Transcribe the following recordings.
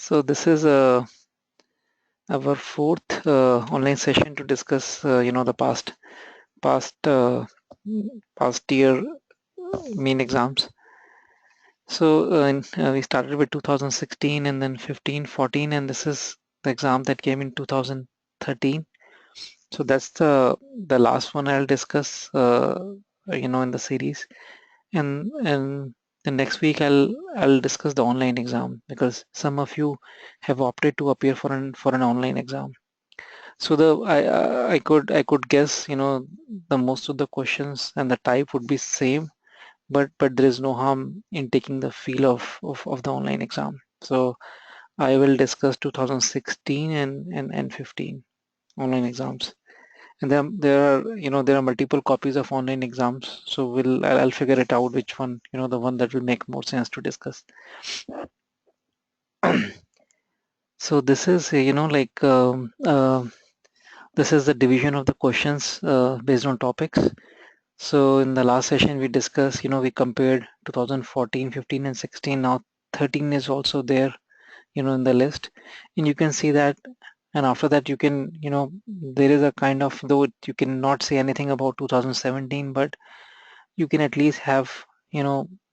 So this is our fourth online session to discuss, the past past year main exams. So we started with 2016 and then 15, 14, and this is the exam that came in 2013. So that's the last one I'll discuss, in the series. And the next week I'll discuss the online exam because some of you have opted to appear for an online exam. So I could guess, the most of the questions and the type would be same, but there is no harm in taking the feel of the online exam. So I will discuss 2016 and 15 online exams. And then there are multiple copies of online exams. So I'll figure it out which one, the one that will make more sense to discuss. So this is, this is the division of the questions based on topics. So in the last session we discussed, we compared 2014, 15 and 16. Now 13 is also there, in the list. And you can see that, and after that you can, there is a kind of, though you cannot say anything about 2017, but you can at least have,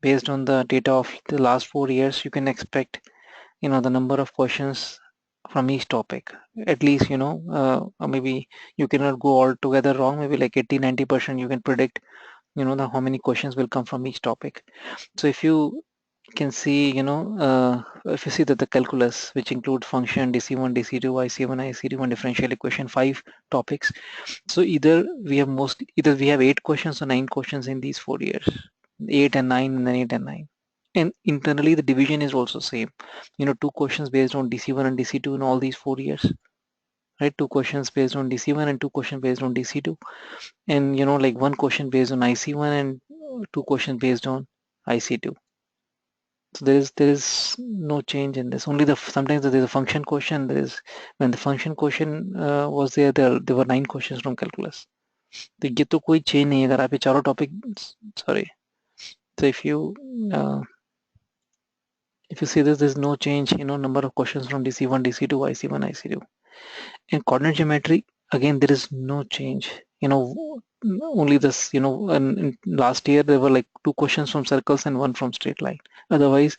based on the data of the last 4 years, you can expect, the number of questions from each topic. At least, or maybe you cannot go all together wrong, maybe like 80-90% you can predict, how many questions will come from each topic. So if you can see, if you see that the calculus, which include function, DC1, DC2, IC1, IC1, differential equation, 5 topics. So either we have 8 questions or 9 questions in these 4 years, 8 and 9, and then 8 and 9. And internally the division is also same. 2 questions based on DC1 and DC2 in all these 4 years, right? 2 questions based on DC1 and 2 questions based on DC2, and like 1 question based on IC1 and 2 questions based on IC2. So there is no change in this. Only sometimes there is a function question. There is when the function question was there were 9 questions from calculus. तो ये तो कोई change नहीं है अगर आप ये चारों topic, sorry. So if you see this, there's no change, number of questions from DC1, DC2, IC1, IC2. In coordinate geometry, again there is no change. Only this, in last year there were like 2 questions from circles and 1 from straight line. Otherwise,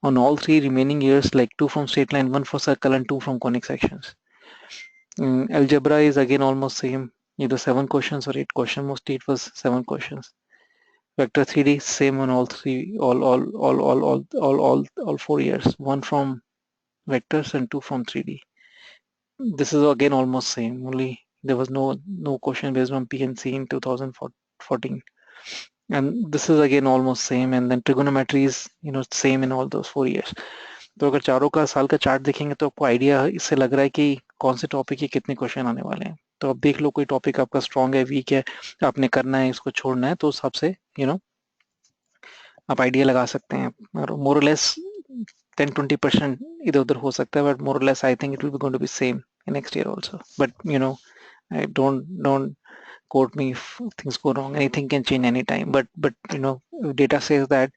on all 3 remaining years, like 2 from straight line, 1 for circle, and 2 from conic sections. Algebra is again almost same, either 7 questions or 8 questions. Mostly it was 7 questions. Vector 3D same on all three, all 4 years. 1 from vectors and 2 from 3D. This is again almost same. Only there was no question based on PNC in 2014. And this is again almost same. And then trigonometry is same in all those 4 years. तो अगर चारों का साल का chart देखेंगे तो आपको idea इससे लग रहा है कि कौन से टॉपिक के कितने क्वेश्चन आने वाले हैं. तो अब देख लो कोई टॉपिक आपका स्ट्रांग है, वीक है, आपने करना है, इसको छोड़ना है, तो उस हिसाब से आप आइडिया लगा सकते हैं. और मोर लेस 10-20% इधर उधर हो सकता है, but more less I think it will be going to be same in next year also. But I don't quote me if things go wrong. Anything can change anytime. But data says that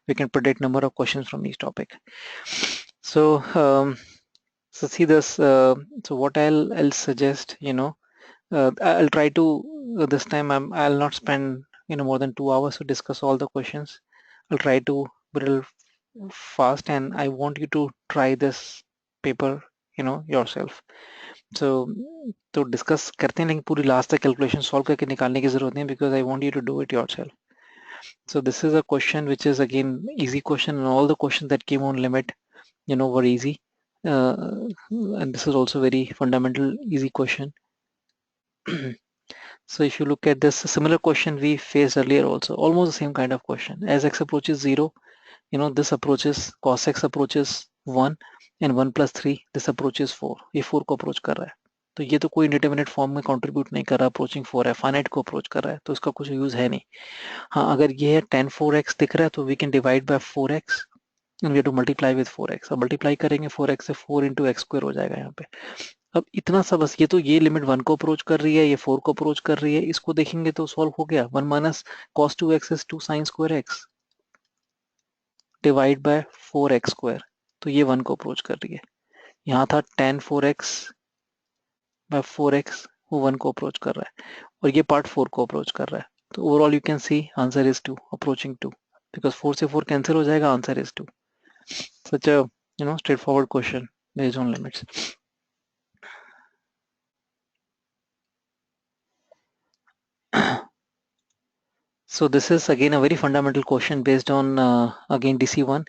we can predict number of questions from each topic. So so see this. So what I'll suggest, I'll try to this time I'll not spend more than 2 hours to discuss all the questions. I'll try to be a little fast, and I want you to try this paper, yourself. तो discuss करते हैं, लेकिन पूरी last तक calculation solve करके निकालने की जरूरत नहीं, because I want you to do it yourself. So this is a question which is again easy question, and all the questions that came on limit, were easy. And this is also very fundamental easy question. So if you look at this similar question we faced earlier also, almost the same kind of question. As x approaches 0, this approaches, cos x approaches 1, and 1 plus 3, this approaches 4. ये 4 को approach कर रहा है. तो ये तो कोई indeterminate form में कंट्रीब्यूट नहीं कर रहा, अप्रोचिंग 4 है, फाइनाइट को अप्रोच कर रहा है, तो इसका कुछ यूज है नहीं. हाँ, अगर ये है tan 4x दिख रहा है तो we can divide by 4x and we have to multiply with 4x. अब मल्टीप्लाई करेंगे 4x से, 4 इंटू एक्स स्क्वायर हो जाएगा यहाँ पे. अब इतना सा बस, ये लिमिट 1 को अप्रोच कर रही है, ये 4 को अप्रोच कर रही है, इसको देखेंगे तो सॉल्व हो गया. 1 minus cos 2x is 2 sin square x divide by 4x square. तो ये 1 को अप्रोच कर रही है। यहाँ था tan 4x बाय 4x, वो 1 को अप्रोच कर रहा है, और ये पार्ट 4 को अप्रोच कर रहा है। तो overall you can see answer is 2, approaching 2, because 4 से 4 कैंसिल हो जाएगा, answer is 2। Such a straightforward question based on limits. So this is again a very fundamental question based on again DC1.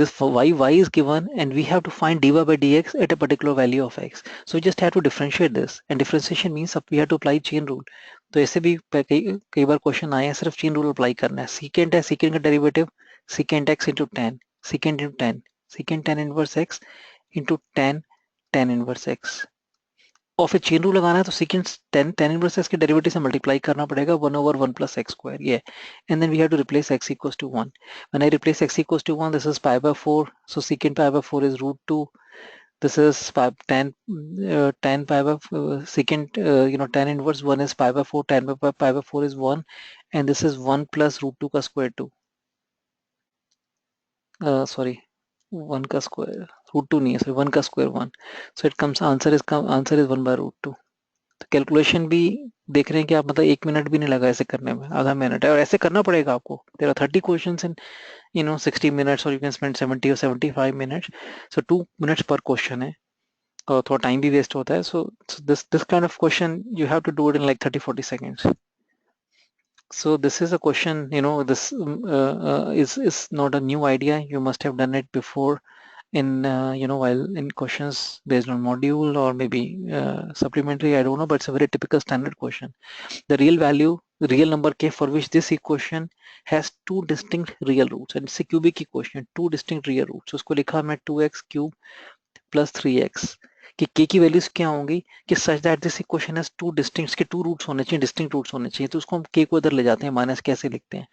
This for y is given and we have to find dy by dx at a particular value of x. So we just have to differentiate this, and differentiation means we have to apply chain rule. तो ऐसे भी कई बार question आए हैं, सिर्फ chain rule apply करना है। Secant है, सीकेंट का derivative secant x into ten, secant into ten, secant tan inverse x into ten tan inverse x. और फिर चेन रूल लगाना है तो सीकेंट टेन इनवर्स एक्स के डेरिवेटिव से मल्टीप्लाई करना पड़ेगा 1/1 plus x square, ये, and then we have to replace x equals to 1. When I replace x equals to 1, this is pi by 4, so secant pi by 4 is root 2. This is 10 pi by secant, tan inverse 1 is pi by 4, pi by 4 is 1, and this is 1 plus root 2 का square 2, sorry 1 का square, root 2 नहीं है, sorry 1 का square 1, so it comes answer is 1 by root 2. तो calculation भी देख रहे हैं कि आप मतलब 1 मिनट भी नहीं लगा ऐसे करने में, आधा मिनट है, और ऐसे करना पड़ेगा आपको। There are 30 questions in 60 minutes, और you can spend 70 or 75 minutes, so 2 minutes per question है, और थोड़ा टाइम भी वेस्ट होता है। so this kind of question you have to do it in like 30-40 seconds. So this is a question, this is not a new idea, you must have done it before in while in questions based on module or maybe supplementary, I don't know, but it's a very typical standard question. The real number k for which this equation has two distinct real roots, and it's a cubic equation, two distinct real roots. उसको लिखा मैं 2x cube plus 3x, कि k की values क्या होंगी, कि such that this equation has two distinct, के two roots होने चाहिए, डिस्टिंक्ट रूट्स होने चाहिए। तो उसको हम k को इधर ले जाते हैं, माइनस कैसे लिखते हैं,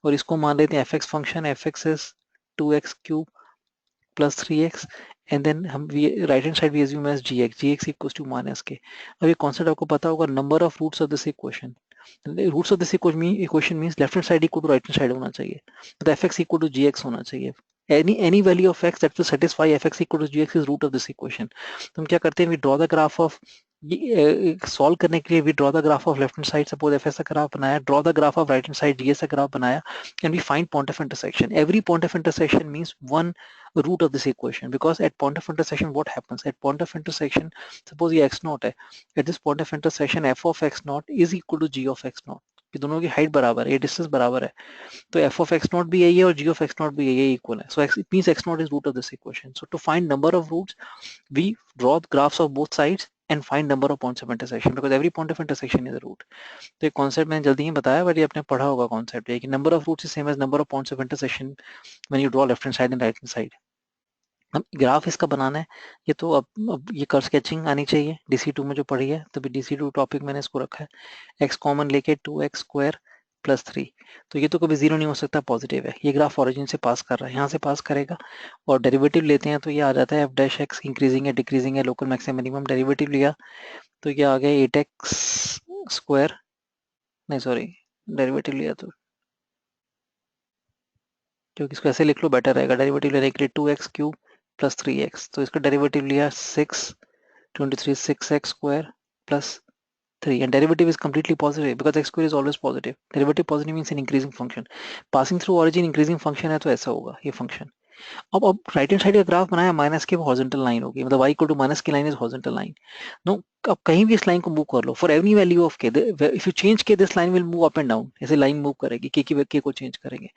और इसको मान लेते हैं fx function, fx is 2x cube plus 3x, and then हम right hand side we assume as gx equals to minus k. अब ये कॉन्सेप्ट आपको पता होगा, number of roots of this equation, roots of this equation means left hand side equal to right hand side होना चाहिए, तो fx equal to gx होना चाहिए। any value of x that will satisfy fx equal to gx is root of this equation. तो हम क्या करते हैं, we draw the graph of, solve करने के लिए we draw the graph of left hand side, suppose f ऐसा graph बनाया, draw the graph of right hand side, g ऐसा ग्राफ बनाया, and we find point of intersection. Every point of intersection means one root of this equation, because at point of intersection what happens, at point of intersection suppose ये x naught है, at this point of intersection f of x naught is equal to g of x naught, कि दोनों की height बराबर है, ये distance बराबर है, तो f of x naught भी यही है और g of x naught भी यही इक्वल है, so it means x naught is root of this equation. So to find number of roots we draw the graphs of both sides and find number of points of intersection, because every point of intersection is a root. तो ये concept मैंने जल्दी ही बताया, but ये आपने पढ़ा होगा concept, ये कि number of roots is same as number of points of intersection when you draw left hand side and right hand side. अब ग्राफ इसका बनाना है, ये तो अब ये कर्व स्केचिंग आनी चाहिए, DC2 में जो पढ़ी है, तो DC2 टॉपिक मैंने इसको रखा है, x कॉमन लेके 2x स्क्वायर प्लस 3, तो ये तो कभी जीरो नहीं हो सकता, पॉजिटिव है, ये ग्राफ ओरिजिन से पास कर रहा है, यहाँ से पास करेगा, और डेरिवेटिव लेते हैं तो ये आ जाता है f डैश x, इंक्रीजिंग है डिक्रीजिंग है, लोकल मैक्सिमम मिनिमम, डेरिवेटिव लिया तो ये आ गया 8x स्क्वायर, नहीं सॉरी डेरिवेटिव लिया तो, क्योंकि इसको ऐसे लिख लो बेटर रहेगा, डेरिवेटिव लेने के लिए 2x क्यूब प्लस 3x, तो इसका डेरिवेटिव लिया 6x square plus 3, and derivative is completely positive because x square is always positive. Derivative positive means an increasing function. Passing through origin increasing function है तो ऐसा होगा ये फंक्शन। अब राइट हैंड साइड का ग्राफ बनाया, माइनस की हॉरिजॉन्टल लाइन होगी, मतलब y इक्वल टू माइनस की लाइन इज हॉरिजॉन्टल लाइन। नो, अब कहीं भी इस लाइन को मूव कर लो, for every value of k, if you change k this line will move up and down, ऐसे लाइन मूव करेगी, k को चेंज करेंगे,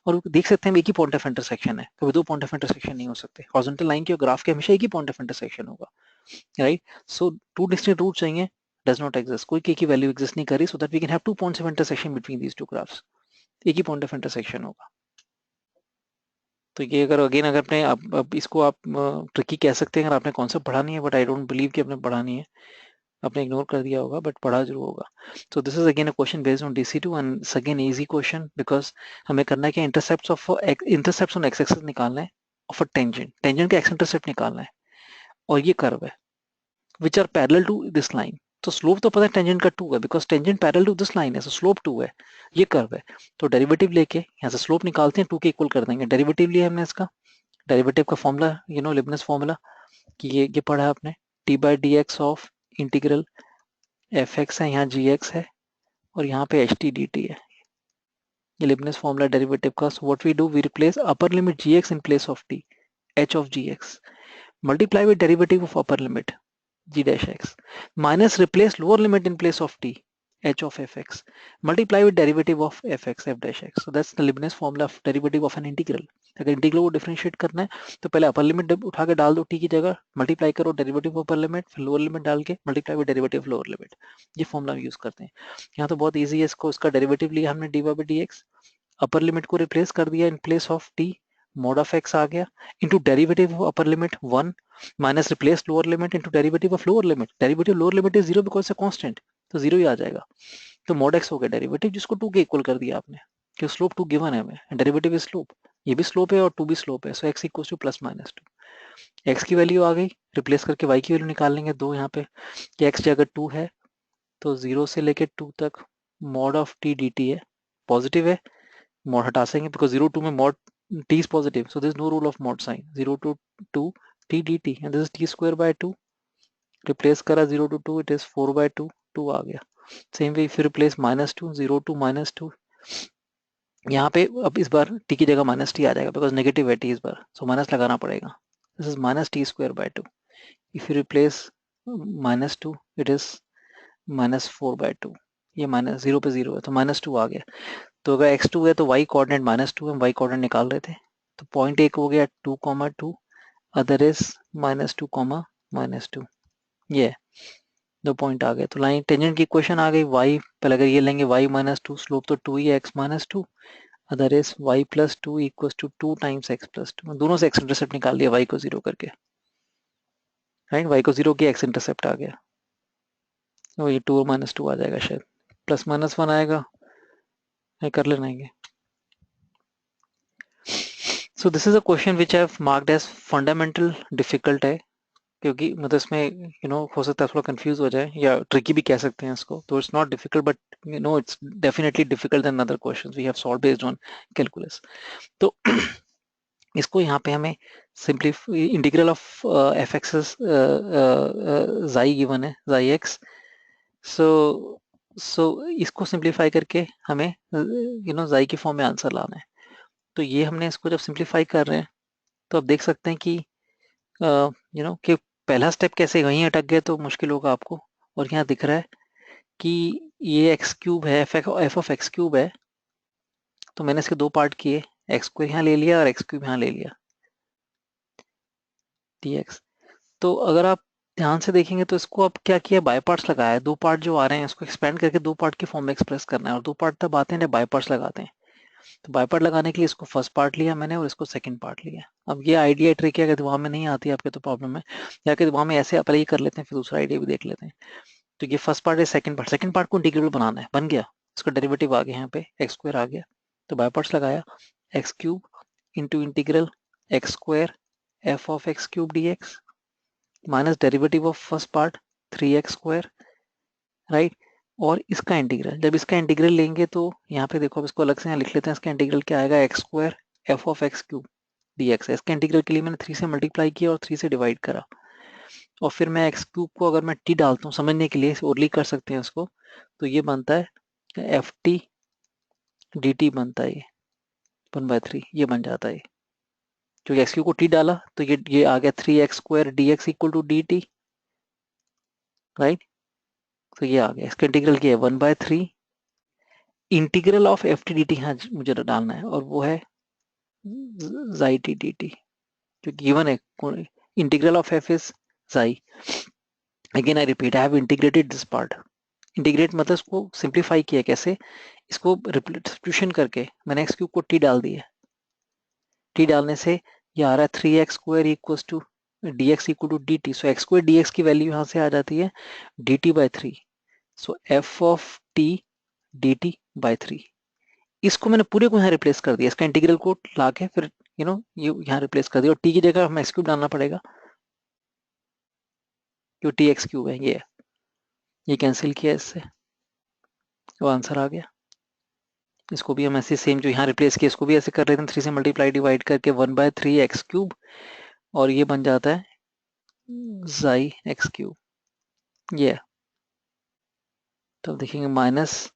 और देख सकते हैं एक ही पॉइंट ऑफ इंटरसेक्शन है, कभी दो पॉइंट ऑफ इंटरसेक्शन नहीं हो सकते, हॉरिजॉन्टल लाइन के और ग्राफ के हमेशा एक ही पॉइंट ऑफ इंटरसेक्शन होगा, right. So two distinct root चाहिए, does not exist, कोई k की वैल्यू एग्जिस्ट नहीं करी, so that we can have two points of intersection between these two graphs, एक ही पॉइंट ऑफ इंटरसेक्शन होगा। तो ये अगर आपने अब इसको आप ट्रिकी कह सकते हैं अगर आपने कॉन्सेप्ट पढ़ा नहीं है, बट आई डोंट बिलीव कि आपने पढ़ा नहीं है, आपने इग्नोर कर दिया होगा, बट पढ़ा जरूर होगा। सो this is again a question based on DC2 and again easy question, because हमें करना है कि इंटरसेप्ट्स ऑन एक्स एक्सिस निकालना है, और फिर टेंजेंट का एक्स इंटरसेप्ट निकालना है, और ये कर्व है which are parallel to this line, तो स्लोप तो पता है टेंजेंट का 2 है, because tangent parallel to this line है, सो स्लोप 2 है, ये कर्व है, तो डेरिवेटिव लेके यहाँ से स्लोप निकालते हैं, 2 के इक्वल कर देंगे, डेरिवेटिव लिया हमने इसका, डेरिवेटिव का फॉर्मूला लिबनिस फॉर्मूला कि ये पढ़ा है आपने, T by D x of integral F x है, यहाँ जी एक्स है और यहाँ पे एच टी डी टी है। ये लिबनिस फॉर्मूला डेरिवेटिव का। So what we do, we replace upper limit g x in place of t, h of g x multiply with derivative of upper limit g dash x minus replace lower limit in place of t, h of fx multiply with derivative of fx f dash x. So that's the Leibniz formula of derivative of an integral. अगर integral को differentiate करना है तो पहले upper limit उठा के डाल दो t की जगह, मल्टीप्लाई करो डेरिवेटिव अपर लिमिट, फिर लोअर लिमिट डाल के multiply with derivative lower limit. ये फॉर्मूला हम यूज करते हैं। यहाँ तो बहुत ईजी है, इसको इसका डेरिवेटिव लिया हमने dy by dx, upper limit को रिप्लेस कर दिया इन place of t, mod of x आ गया into derivative of upper limit 1 minus replace lower limit into derivative of lower limit, derivative lower limit is 0 because से constant, तो 0 ही आ जाएगा। तो mod x हो गया डेरिवेटिव, जिसको 2 के इक्वल कर दिया आपने, कि स्लोप 2 गिवन है हमें, डेरिवेटिव इज स्लोप, ये भी स्लोप है और 2 भी स्लोप है। सो x equals to plus minus 2, x की वैल्यू आ गई, रिप्लेस करके y की वैल्यू निकाल लेंगे 2 यहाँ पे, कि x अगर 2 है तो 0 से लेके 2 तक mod ऑफ t dt है, पॉजिटिव है, mod हटा सेंगे बिकॉज 0 2 में mod t is positive, so there is no rule of mod sign, 0 to 2 t dt and this is t square by 2, replace करा 0 to 2 it is 4 by 2, 2 आ गया। Same way if you replace minus 2, 0 to minus 2, यहाँ पे अब इस बार t की जगह minus T आ जाएगा because negative है t इस बार, सो माइनस लगाना पड़ेगा, this is minus t square by 2, if you replace minus 2 it is minus 4 by 2, ये माइनस 0 पे 0 है तो माइनस 2 आ गया। तो अगर x2 है तो y कोऑर्डिनेट माइनस 2 है, हम y कोऑर्डिनेट निकाल रहे थे, तो पॉइंट एक हो गया 2,2, अदर इज माइनस 2, माइनस 2, ये 2 पॉइंट आ गए। तो लाइन टेंजेंट की इक्वेशन आ गई, y पहले अगर ये लेंगे y माइनस 2, स्लोप तो 2 ही है, x minus 2, other is y plus 2 equals to 2 times x plus 2, दोनों से x इंटरसेप्ट निकाल लिया y को 0 करके, राइट, y को 0 किया x इंटरसेप्ट आ गया, तो ये 2 माइनस 2 आ जाएगा, शायद प्लस माइनस 1 आएगा, कर लेना है। So this is a question which I have marked as fundamental difficult है, क्योंकि मतलब इसमें हो सकता है थोड़ा कंफ्यूज हो जाए या ट्रिकी भी कह सकते हैं इसको, तो it's not difficult but it's definitely difficult then other questions we have solved based on calculus. तो इसको यहाँ पे हमें simply integral of f x given है, जाई एक्स, सो इसको सिंप्लीफाई करके हमें जाई की फॉर्म में आंसर लाना है। तो ये हमने इसको जब सिंप्लीफाई कर रहे हैं तो आप देख सकते हैं कि कि पहला स्टेप कैसे वहीं अटक गए तो मुश्किल होगा आपको, और यहाँ दिख रहा है कि ये एक्स क्यूब है, एफ ऑफ एक्स क्यूब है, तो मैंने इसके 2 पार्ट किए, एक्स स्क्वायर यहाँ ले लिया और एक्स क्यूब यहाँ ले लिया dx। तो अगर आप ध्यान से देखेंगे तो इसको अब क्या किया, बाय पार्ट्स लगाया है, 2 पार्ट जो आ रहे हैं इसको एक्सपेंड करके 2 पार्ट की फॉर्म में एक्सप्रेस करना है, और 2 पार्ट तब आते हैं जब बाय पार्ट्स लगाते हैं। तो बाय पार्ट लगाने के लिए इसको फर्स्ट पार्ट लिया मैंने और इसको सेकंड पार्ट लिया। अब ये आइडिया ट्रिक है, अगर दिमाग में नहीं आती आपके तो प्रॉब्लम है, या कि दिमाग में ऐसे आप पहले ये कर लेते हैं फिर दूसरा आइडिया भी देख लेते हैं। तो ये फर्स्ट पार्ट है, सेकंड पार्ट को इंटीग्रल बनाना है, बन गया, इसका डेरिवेटिव आ गया, यहाँ पे एक्स स्क्वायर आ गया, तो बाय पार्ट्स लगाया, x cube into integral x square F of x cube D x minus derivative of first part 3x square, right, और इसका इंटीग्रल, जब इसका इंटीग्रल लेंगे तो यहाँ पे देखो, अब इसको अलग से यहाँ लिख लेते हैं, इसका इंटीग्रल क्या आएगा, x square F of x cube D x है, इसके इंटीग्रल के लिए मैंने 3 से मल्टीप्लाई किया और 3 से डिवाइड करा, और फिर मैं एक्स क्यूब को अगर मैं टी डालता हूँ समझने के लिए, ओरली कर सकते हैं इसको, तो ये बनता है एफ टी डी टी बनता है, ये 1/3 ये बन जाता है, क्योंकि एक्स क्यूब को टी डाला तो ये आ गया 3x square d x equal to d t, right, तो ये आ गया, इसका इंटीग्रल क्या है 1/3 integral of f t d t, हाँ मुझे डालना है, और वो है जाई टी डी टी, जो गिवन है, इंटीग्रल ऑफ एफ इज जाई। Again I repeat, I have integrated this part, integrate मतलब इसको सिंप्लीफाई किया, कैसे, इसको सब्स्टिट्यूशन करके मैंने एक्स क्यूब को टी डाल दिया, टी डालने से ये आ रहा है 3x square equals to d x equal to d t, so x square d x की वैल्यू यहाँ से आ जाती है d t by 3, so f of t d t by 3, इसको मैंने पूरे को यहाँ रिप्लेस कर दिया, इसका इंटीग्रल को लाके फिर ये यहाँ रिप्लेस कर दिया, और टी की जगह हमें एक्स क्यूब डालना पड़ेगा, क्यों टी एक्स क्यूब है, ये कैंसिल किया इससे, वो आंसर आ गया। इसको भी हम ऐसे सेम जो यहाँ रिप्लेस किया इसको भी ऐसे कर लेते हैं, 3 से मल्टीप्लाई डिवाइड करके 1/3 x³ और ये बन जाता है xi x³। ये तो देखेंगे minus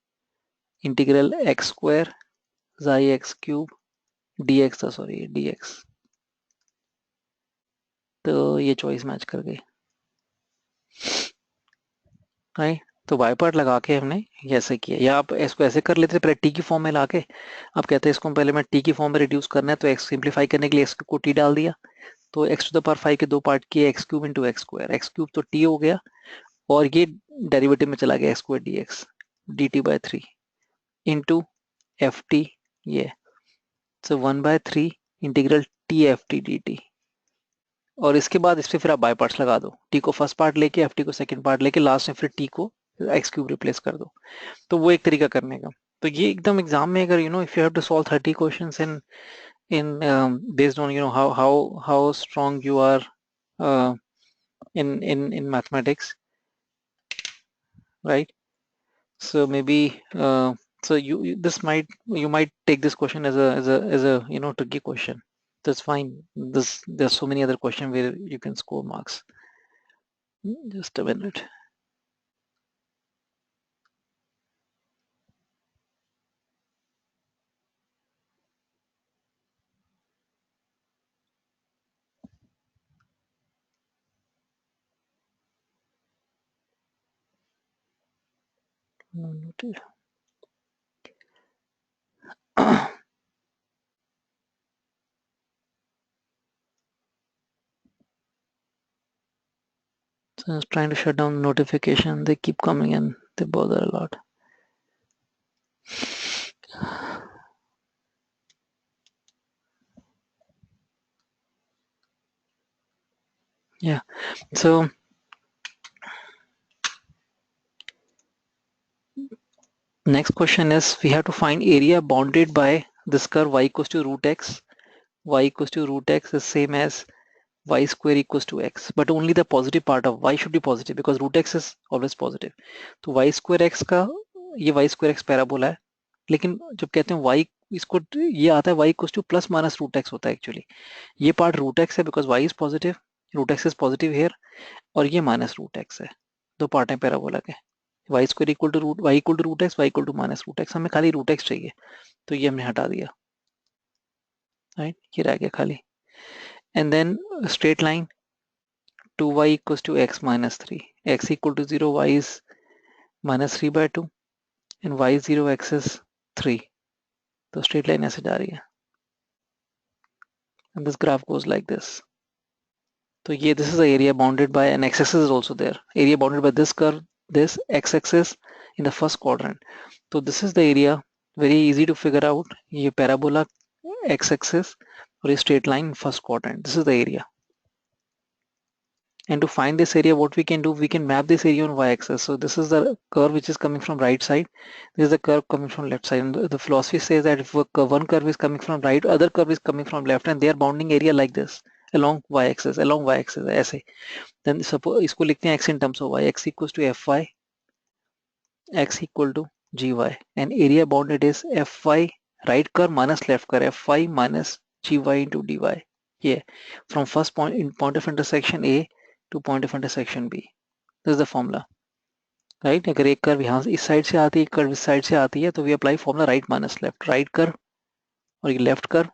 integral x² xi x³ dx था, सॉरी dx। तो ये चॉइस मैच कर गई, राइट। तो बाय पार्ट लगा के हमने ये ऐसे किया, या आप इसको ऐसे कर लेते पहले टी की फॉर्म में लाके, आप कहते हैं इसको पहले मैं टी की फॉर्म में रिड्यूस करना है तो एक्स सिंप्लीफाई करने के लिए एक्स को टी डाल दिया, तो x⁵ के 2 पार्ट किए x³ इंटू x², तो टी हो गया और ये डेरिवेटिव में चला गया x² dx dt/3 into F T, ये सो 1/3 integral T F t d T. और इसके बाद इस पे फिर आप बाय पार्ट्स लगा दो, टी को फर्स्ट पार्ट लेके एफ टी को सेकंड पार्ट लेके लास्ट में फिर टी को x³ रिप्लेस कर दो। तो वो एक तरीका करने का। तो ये एकदम एग्जाम में अगर if you have to solve 30 questions in based on how strong you are in mathematics, right? So maybe so this might take this question as a tricky question. That's fine. There's so many other questions where you can score marks. Just a minute. Noted. So I was trying to shut down the notification. They keep coming and they bother a lot. Yeah. So next question is, we have to find area bounded by this curve y equals to root x. Y equals to root x is same as y square equals to x, but only the positive part of y should be positive because root x is always positive. तो y square x का, ये y square x parabola है, लेकिन जब कहते हैं y इसको, ये आता है y equals to plus minus root x होता है एक्चुअली। ये पार्ट रूट एक्स है because y is positive, root x is positive here, और ये माइनस रूट एक्स है। दो पार्ट है पैराबोला के, y square equal to root y equal to root x, y equal to minus root x. हमें खाली root x चाहिए तो ये हमने हटा दिया, राइट, ये रह गया खाली। And then straight line 2y equals to x minus 3, x equal to 0, y is minus 3/2 and y 0, x is 3। तो स्ट्रेट लाइन ऐसे जा रही है and this graph goes like this। तो ये this is the area bounded by, and x-axis is also there, area bounded by this curve, this x-axis in the first quadrant। तो this is the area, very easy to figure out। ये parabola x-axis और ये straight line first quadrant, this is the area। And to find this area, what we can do, we can map this area on y-axis। So this is the curve which is coming from right side, this is the curve coming from left side, and the philosophy says that if one curve is coming from right, other curve is coming from left, and they are bounding area like this along y-axis, ऐसे। Then suppose इसको लिखते हैं x in terms of y, x equals to fy, x equal to gy, and area bounded is fy right curve minus left curve, fy minus gy into dy। Yeah, from first point in point of intersection A to point of intersection B, this is the formula, right? अगर एक curve यहाँ इस side से आती है, एक curve इस side से आती है, तो we apply formula right minus left, right curve और ये left curve,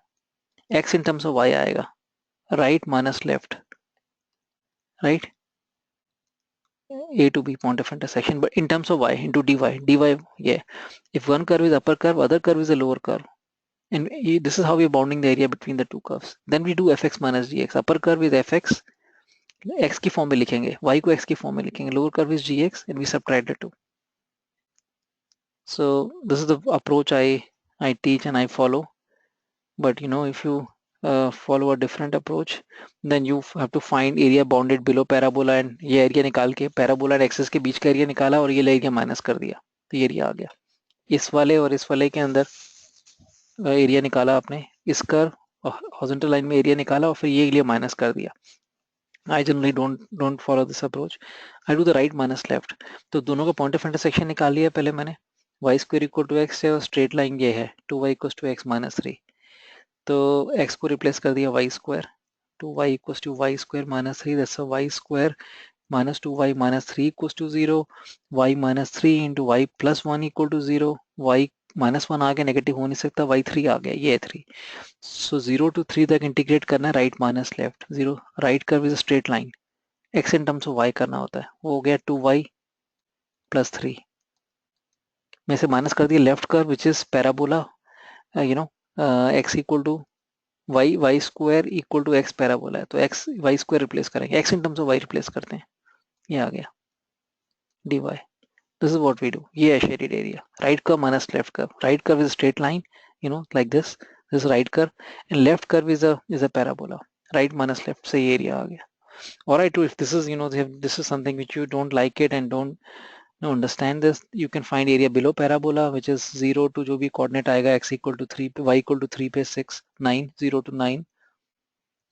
x in terms of y आएगा right minus left, right, A to B point of intersection, but in terms of y into dy, yeah, if one curve is upper curve, other curve is a lower curve, and this is how we are bounding the area between the two curves। Then we do fx minus gx, upper curve is fx, x की form में लिखेंगे, y को x की form में लिखेंगे, lower curve is gx, and we subtract the two। So this is the approach I teach and I follow, but if you follow a different approach, then you have to find area bounded below parabola, and ये area निकाल के parabola और axis के बीच का area निकाला और ये एरिया माइनस कर दिया, तो ये एरिया आ गया। इस वाले और इस वाले के अंदर एरिया निकाला आपने, इस कर्व हॉरिजॉन्टल लाइन में एरिया निकाला और फिर ये एरिया माइनस कर दिया। I generally don't follow this approach, I do the right minus left। तो दोनों का पॉइंट ऑफ इंटरसेक्शन निकाल लिया पहले मैंने, y square equal to x है और स्ट्रेट लाइन ये है 2y equal to x minus 3। तो x को रिप्लेस कर दिया y square, 2y equal to y square minus 3, that's y square minus 2y minus 3 equals to 0, y minus 3 into y plus 1 equal to 0, y minus 1 आ गया, negative हो नहीं सकता, y3 आ गया, ये है 3। सो 0 to 3 तक इंटीग्रेट करना है, right minus left, 0 right curve is straight line, x in terms of y करना होता है, वो हो गया 2y प्लस 3 में से माइनस कर दिया left curve which is parabola, you know x equal to y square equal to x parabola है, तो एक्स वाई स्क्वायर रिप्लेस करेंगे, x in terms of y replace करते हैं, ये आ गया dy। This is what we do. ये है shaded area. Right curve minus left curve. Right curve is a straight line, you know, like this. This is right curve, and left curve is a parabola. Right minus left से ये area आ गया. All right, if this is, you know, this is something which you don't like it and don't understand this, you can find area below parabola, which is 0 to जो भी coordinate आएगा, x equal to 3 पे, y equal to 3 पे 6, 9, 0 to 9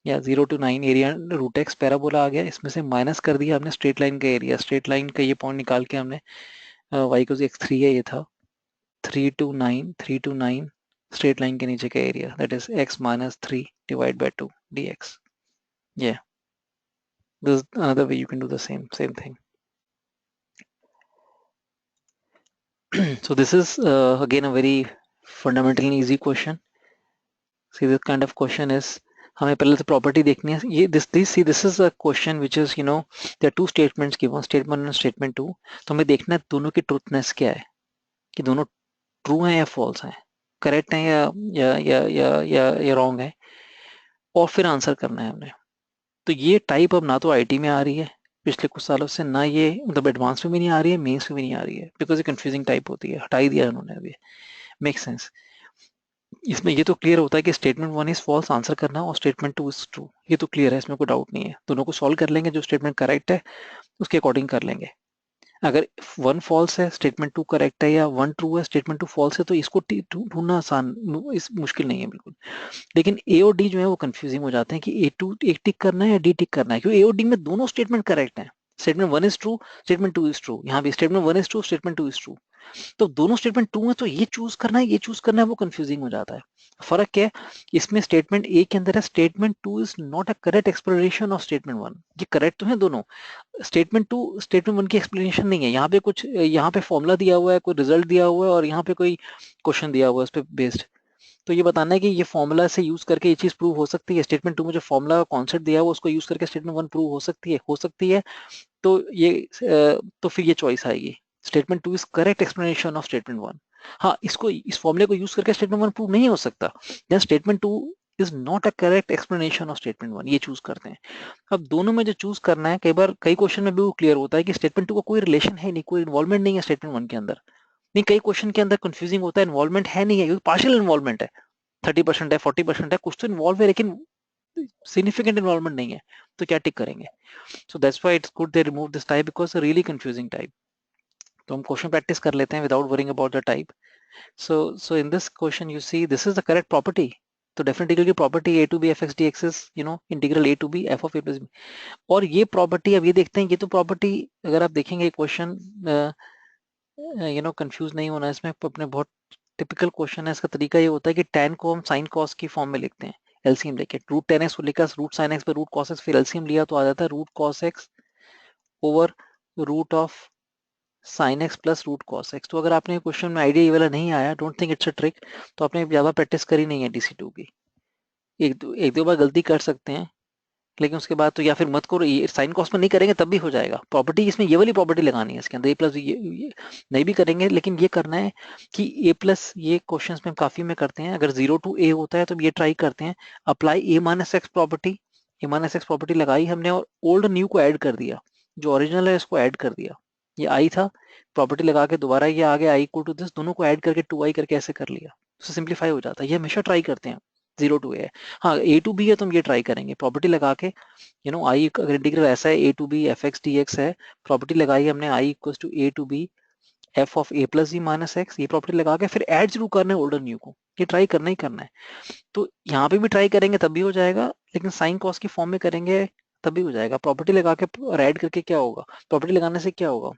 या 0 to 9 area root x parabola आ गया, इसमें से माइनस कर दिया हमने स्ट्रेट लाइन का एरिया, स्ट्रेट लाइन का ये पॉइंट निकाल के हमने y को x3 है, ये था 3 to 9 स्ट्रेट लाइन के नीचे का area, that is x minus 3 divided by 2 dx। Yeah, this is another way you can do the same thing। So this is again a very fundamental and easy question। See, this kind of question is, हमें पहले तो property देखनी है, ये this is a question which is, you know, there are two statements given, statement 1 and statement 2, तो हमें देखना है दोनों की ट्रूथनेस क्या है, कि दोनों ट्रू हैं या फॉल्स हैं, करेक्ट हैं या रॉन्ग है, और फिर आंसर करना है हमने। तो ये टाइप अब ना तो आईटी में आ रही है पिछले कुछ सालों से, ना ये मतलब एडवांस में भी नहीं आ रही है, मेंस में भी नहीं आ रही है, बिकॉज ये कंफ्यूजिंग टाइप होती है, हटा ही दिया उन्होंने अभी। Make sense. इसमें ये तो क्लियर होता है कि स्टेटमेंट 1 इज फॉल्स आंसर करना और स्टेटमेंट 2 इज ट्रू, ये तो क्लियर है, इसमें कोई डाउट नहीं है, दोनों को सॉल्व कर लेंगे, जो स्टेटमेंट करेक्ट है उसके अकॉर्डिंग कर लेंगे। अगर 1 फॉल्स है स्टेटमेंट 2 करेक्ट है, या 1 ट्रू है स्टेटमेंट 2 फॉल्स है, तो इसको ढूंढना आसान, इस मुश्किल नहीं है बिल्कुल। लेकिन ए और डी जो है वो कंफ्यूजिंग हो जाते हैं कि ए एक टिक करना है या डी टिक करना है, क्योंकि ए और डी में दोनों स्टेटमेंट करेक्ट हैं, statement 1 is true statement 2 is true, यहाँ भी statement 1 is true statement 2 is true, तो दोनों स्टेटमेंट 2 है, तो ये चूज करना है ये चूज करना है, वो कंफ्यूजिंग हो जाता है। फर्क क्या है, इसमें स्टेटमेंट ए के अंदर है statement 2 is not a correct explanation of statement 1, ये करेक्ट तो है दोनों, स्टेटमेंट 2 स्टेटमेंट 1 की एक्सप्लेनेशन नहीं है, यहाँ पे कुछ, यहाँ पे फॉर्मूला दिया हुआ है, कोई रिजल्ट दिया हुआ है, और यहाँ पे कोई क्वेश्चन दिया हुआ है उस पर बेस्ड, तो ये बताना है कि ये फॉर्मूला से यूज करके ये चीज प्रूव हो सकती है, स्टेटमेंट 2 में जो फॉर्मूला कॉन्सेप्ट दिया हुआ उसको यूज करके स्टेटमेंट 1 प्रूव हो सकती है, तो ये तो फिर ये चॉइस आएगी, statement 2 is correct explanation of statement 1। हाँ, इसको इस फॉर्मूले को यूज करके स्टेटमेंट 1 प्रूव नहीं हो सकता, then statement 2 is not a correct explanation of statement 1, ये चूज करते हैं। अब दोनों में जो चूज करना है, कई बार कई क्वेश्चन में भी वो क्लियर होता है कि स्टेटमेंट 2 का कोई रिलेशन है नहीं, कोई इन्वॉल्वमेंट नहीं है स्टेटमेंट 1 के अंदर, नहीं, कई क्वेश्चन के अंदर कंफ्यूजिंग होता है, इन्वॉल्वमेंट है नहीं है, क्योंकि पार्शियल इन्वॉल्वमेंट है, 30% है 40% है, कुछ तो इन्वॉल्व है लेकिन सिग्निफिकेंट इन्वॉल्वमेंट नहीं है, तो क्या टिक करेंगे। So that's why it's good they remove this type, because really confusing type. तो हम क्वेश्चन प्रैक्टिस कर लेते हैं without worrying about the type. So in this question you see this is the correct property, तो definitely की property a to b f x d x is, you know, integral a to b f of a plus b, और ये property अब ये देखते हैं, ये तो प्रॉपर्टी अगर आप देखेंगे क्वेश्चन, यू नो, कंफ्यूज नहीं होना इसमें, अपने बहुत टिपिकल क्वेश्चन है, इसका तरीका ये होता है कि tan को हम sin cos की फॉर्म में लिखते हैं, एलसीएम लेके, रूट टेन एक्स को लिखा रूट साइन एक्स पे रूट कॉस एक्स, फिर एलसीएम लिया तो आ जाता है root cos x over root of sine x plus root cos x. तो अगर आपने क्वेश्चन में आइडिया ये वाला नहीं आया, don't think it's a trick, तो आपने ज्यादा प्रैक्टिस करी नहीं है DC2 की, एक दो बार गलती कर सकते हैं, लेकिन उसके बाद तो या फिर मत करो, ये साइन कॉस में नहीं करेंगे तब भी हो जाएगा, प्रॉपर्टी इसमें ये वाली प्रॉपर्टी लगानी है इसके अंदर, ए प्लस ये नहीं भी करेंगे, लेकिन ये करना है कि ए प्लस, ये क्वेश्चंस में काफी में करते हैं, अगर 0 to a होता है तो ये ट्राई करते हैं, apply a minus x property, A minus x property लगाई हमने और ओल्ड न्यू को ऐड कर दिया, जो ओरिजिनल है इसको ऐड कर दिया, ये आई था, प्रॉपर्टी लगा के दोबारा ये आ गया आई इक्वल टू दिस, दोनों को ऐड करके 2i करके ऐसे कर लिया, तो सिंप्लीफाई हो जाता है, ये हमेशा ट्राई करते हैं 0 to a है। हाँ, a to b है तो हम ये ट्राई करेंगे, प्रॉपर्टी लगा के, यू नो, आई अगर इंटीग्रल ऐसा है a to b f x d x है, प्रॉपर्टी लगाई हमने I equal to a to b f of a plus g minus x, ये प्रॉपर्टी लगा के फिर ऐड जरूर करना है ओल्डर न्यू को, ये ट्राई करना ही करना है, तो यहाँ पे भी ट्राई करेंगे तब भी हो जाएगा, लेकिन साइन कॉस की फॉर्म में करेंगे तब भी हो जाएगा, प्रॉपर्टी लगा के और ऐड करके क्या होगा, प्रॉपर्टी लगाने से क्या होगा,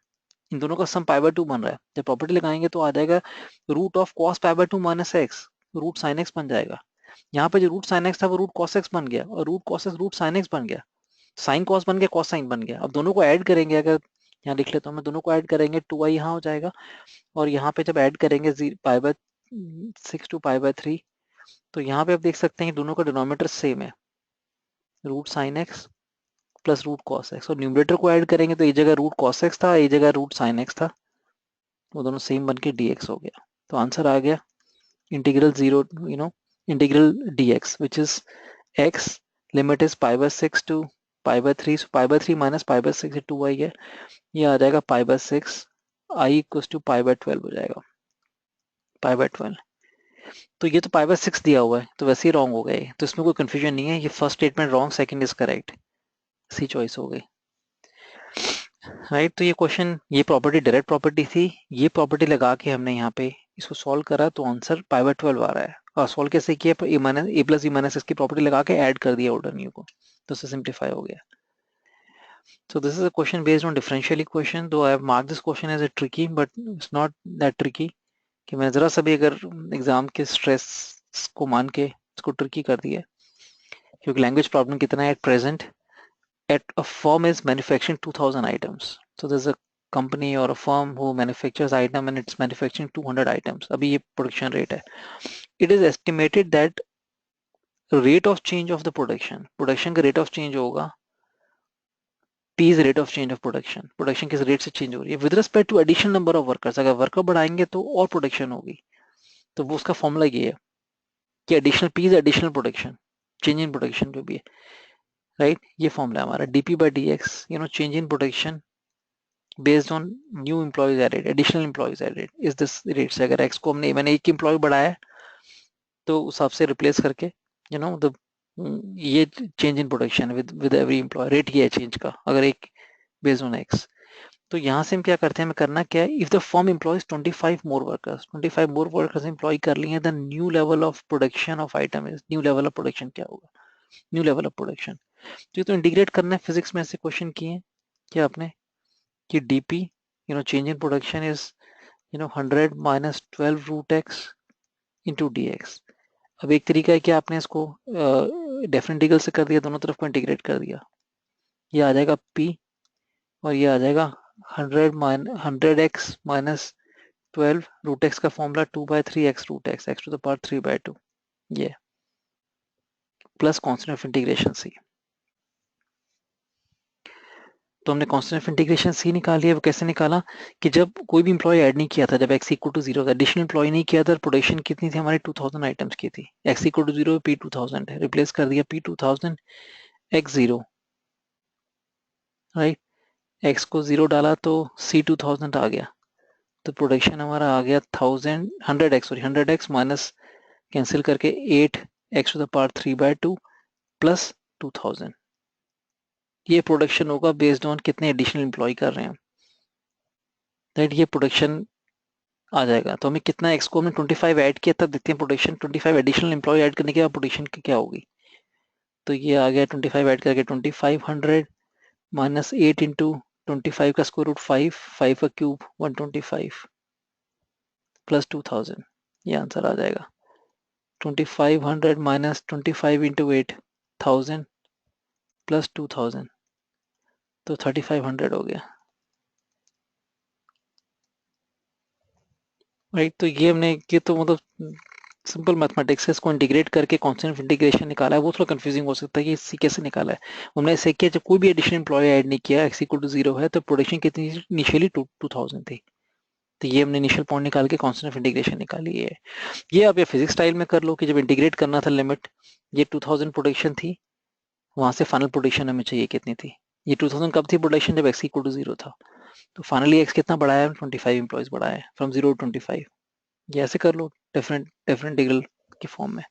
इन दोनों का सम पाई बाय 2 बन रहा है। जब प्रॉपर्टी लगाएंगे तो आ जाएगा root of cos pi by 2 minus x, root sine x बन जाएगा। यहाँ पे जो रूट साइन एक्स था वो रूट कॉस एक्स बन गया, और root cos x root sine x बन गया, साइन कॉस बन गया, कॉस साइन बन गया। अब दोनों को ऐड करेंगे, अगर यहाँ लिख लेता हूँ मैं, दोनों को ऐड करेंगे 2i यहाँ हो जाएगा, और यहाँ पे जब ऐड करेंगे pi by 6 to pi by 3, तो यहाँ पे आप देख सकते हैं दोनों का डिनोमिनेटर सेम है, root sine x plus root cos x, और न्यूमरेटर को ऐड करेंगे तो एक जगह रूट कॉस एक्स था, एक जगह रूट साइन एक्स था, वो दोनों सेम बन के dx हो गया। तो आंसर आ गया integral zero, integral dx which is x, limit is pi by 6 to pi by 3, pi by 3 minus pi by 6 2i है, ये आ जाएगा pi by 6, i equal to pi by 12 हो जाएगा, पाई बाय 12। तो ये तो पाई बाय 6 दिया हुआ है, तो वैसे ही रॉन्ग हो गए, तो इसमें कोई कंफ्यूजन नहीं है, ये first statement wrong, second is correct, C choice हो गई। राइट, तो ये क्वेश्चन, ये प्रॉपर्टी डायरेक्ट प्रॉपर्टी थी, ये प्रॉपर्टी लगा के हमने यहाँ पे इसको सॉल्व करा, तो आंसर पाई बाय 12 आ रहा है। और सॉल्व कैसे किया, ए प्लस ई माइनस इसकी प्रॉपर्टी लगा के ऐड कर दिया ऑर्डर न्यू को, तो उससे सिंप्लीफाई हो गया। So this is a question based on differential equation, though I have marked this question as a tricky, but it's not that tricky, कि मैं जरा सा भी अगर एग्जाम के स्ट्रेस को मान के इसको ट्रिकी कर दिया, क्योंकि लैंग्वेज प्रॉब्लम कितना है at present, at a firm is manufacturing 2000 items, so there's a company or a firm who manufactures item and it's manufacturing 200 items, अभी ये प्रोडक्शन रेट है, it is estimated that rate of change of the production का rate of change होगा, P is rate of change of production, production किस rate से change हो रही है with respect to additional number of workers, अगर worker बढ़ाएंगे तो और प्रोडक्शन होगी, तो वो उसका फॉर्मूला ये है कि additional P is additional production, change in production जो भी है, राइट, ये फॉर्मूला हमारा dp by dx, change in production based on new employees added, additional employees added is this rate से, अगर x को मैंने एक एम्प्लॉय बढ़ाया तो उस हिसाब से रिप्लेस करके द ये change in production with every employee, rate ये है चेंज का, अगर एक बेस्ड ऑन एक्स। तो यहाँ से हम क्या करते हैं, हमें करना क्या है, if the firm employs 25 more workers, 25 more workers employ कर लिए हैं, the new level of production of item is, new level of production क्या होगा, न्यू लेवल ऑफ प्रोडक्शन। तो ये तो इंटीग्रेट करना है, फिजिक्स में ऐसे क्वेश्चन किए हैं क्या आपने, कि dp change in production is 100 minus 12 root x into d x. अब एक तरीका है कि आपने इसको डेफिनेट इंटीग्रल से कर दिया, दोनों तरफ को इंटीग्रेट कर दिया, ये आ जाएगा p, और ये आ जाएगा 100 एक्स माइनस 12 रूट एक्स का formula 2/3 x root x, x to the power 3/2, ये plus constant of integration C. तो हमने कॉन्स्टेंट ऑफ इंटीग्रेशन सी निकाल लिया, वो कैसे निकाला, कि जब कोई भी इंप्लॉय ऐड नहीं किया था, जब x इक्वल टू 0 था, एडिशनल इंप्लॉय नहीं किया था, प्रोडक्शन कितनी थी हमारी 2000 आइटम्स की थी, x इक्वल टू 0 p 2000 है, रिप्लेस कर दिया p 2000 x 0, राइट, x को 0 डाला तो c 2000 आ गया, तो प्रोडक्शन हमारा आ गया 100x माइनस कैंसिल करके 8 x to the power 3/2 plus 2000, ये प्रोडक्शन होगा बेस्ड ऑन कितने एडिशनल इंप्लॉय कर रहे हैं, राइट, ये प्रोडक्शन आ जाएगा। तो हमें कितना एक्स को हमने 25 ऐड किया, तब देखते हैं प्रोडक्शन, 25 एडिशनल एम्प्लॉय ऐड करने के बाद प्रोडक्शन की क्या होगी। तो ये आ गया 25 ऐड करके 2500 माइनस 8 इंटू 25 का स्क्वायर रूट 5, 5 का क्यूब 125 प्लस 2000, ये आंसर आ जाएगा 2500 माइनस 25 इंटू 8 1000 प्लस 2000, तो 3500 हो गया, राइट। तो ये हमने, ये तो मतलब सिंपल मैथमेटिक्स है, इसको इंटीग्रेट करके कांस्टेंट ऑफ इंटीग्रेशन निकाला है, वो थोड़ा कंफ्यूजिंग हो सकता है कि इससे कैसे निकाला है। हमने ऐसे किया, जब कोई भी एडिशनल एम्प्लॉय ऐड नहीं किया, x इक्वल टू 0 है, तो प्रोडक्शन कितनी इनिशियली 2000 थी, तो ये हमने इनिशियल पॉइंट निकाल के कांस्टेंट ऑफ इंटीग्रेशन निकाली है। ये आप या फिजिक्स स्टाइल में कर लो कि जब इंटीग्रेट करना था लिमिट, ये 2000 प्रोडक्शन थी, वहां से फाइनल प्रोडक्शन हमें चाहिए कितनी थी, ये 2000 कब थी प्रोडक्शन, जब x इक्वल टू 0 था, तो फाइनली x कितना बढ़ाया है, 25 एम्प्लॉयज बढ़ाया है फ्रॉम 0 टू 25, ये ऐसे कर लो डिफरेंट डिफरेंट इंटीग्रल के फॉर्म में।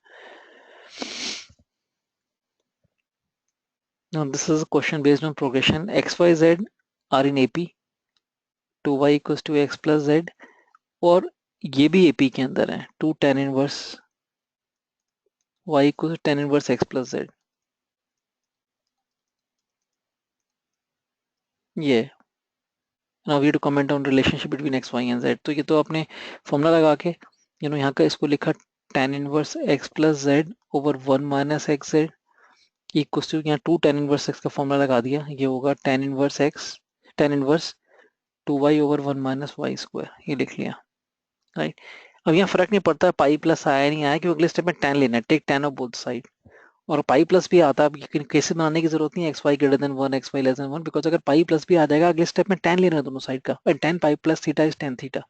Now this is a question based on progression. X, Y, Z are in AP. 2y equals to x plus z, और ये भी AP के अंदर है, 2 tan inverse y equals to tan inverse x plus z, ये now we to comment on relationship between x y and z. तो ये तो आपने फॉर्मूला लगा के यहाँ का इसको लिखा tan inverse x plus z over 1 minus x z equals to, यहाँ 2 tan इनवर्स x का फॉर्मूला लगा दिया, ये होगा tan inverse x, tan inverse 2y over 1 minus y square, ये लिख लिया, राइट। अब यहाँ फर्क नहीं पड़ता पाई प्लस आया नहीं आया, क्योंकि अगले स्टेप में tan लेना है, take tan of both side. और पाई प्लस भी आता है, कैसे बनाने की जरूरत नहीं है x y greater than 1 x y less than 1, because अगर पाई प्लस भी आ जाएगा अगले स्टेप में tan लेना है दोनों साइड का, और tan pi plus theta is tan theta,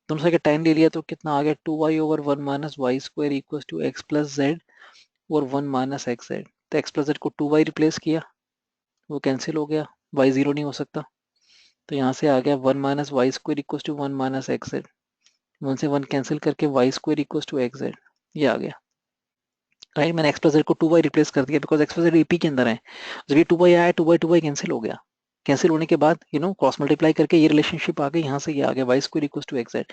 दोनों साइड का tan ले लिया तो कितना आ गया 2y over 1 minus y square equals to x plus z और 1 माइनस एक्स जेड। तो एक्स प्लस जेड को 2y रिप्लेस किया, वो कैंसिल हो गया, y जीरो नहीं हो सकता, तो यहाँ से आ गया 1 minus y square equals to 1 minus x z, 1 से 1 कैंसिल करके y square equals to x z, ये आ गया, राइट। मैंने एक्स प्लस जेड को 2y रिप्लेस कर दिया because x plus Z EP के अंदर है, जब ये 2y आया 2y कैंसिल हो गया, कैंसिल होने के बाद क्रॉस मल्टीप्लाई करके ये रिलेशनशिप आ गई, यहाँ से ये आ गया y square equals to x z.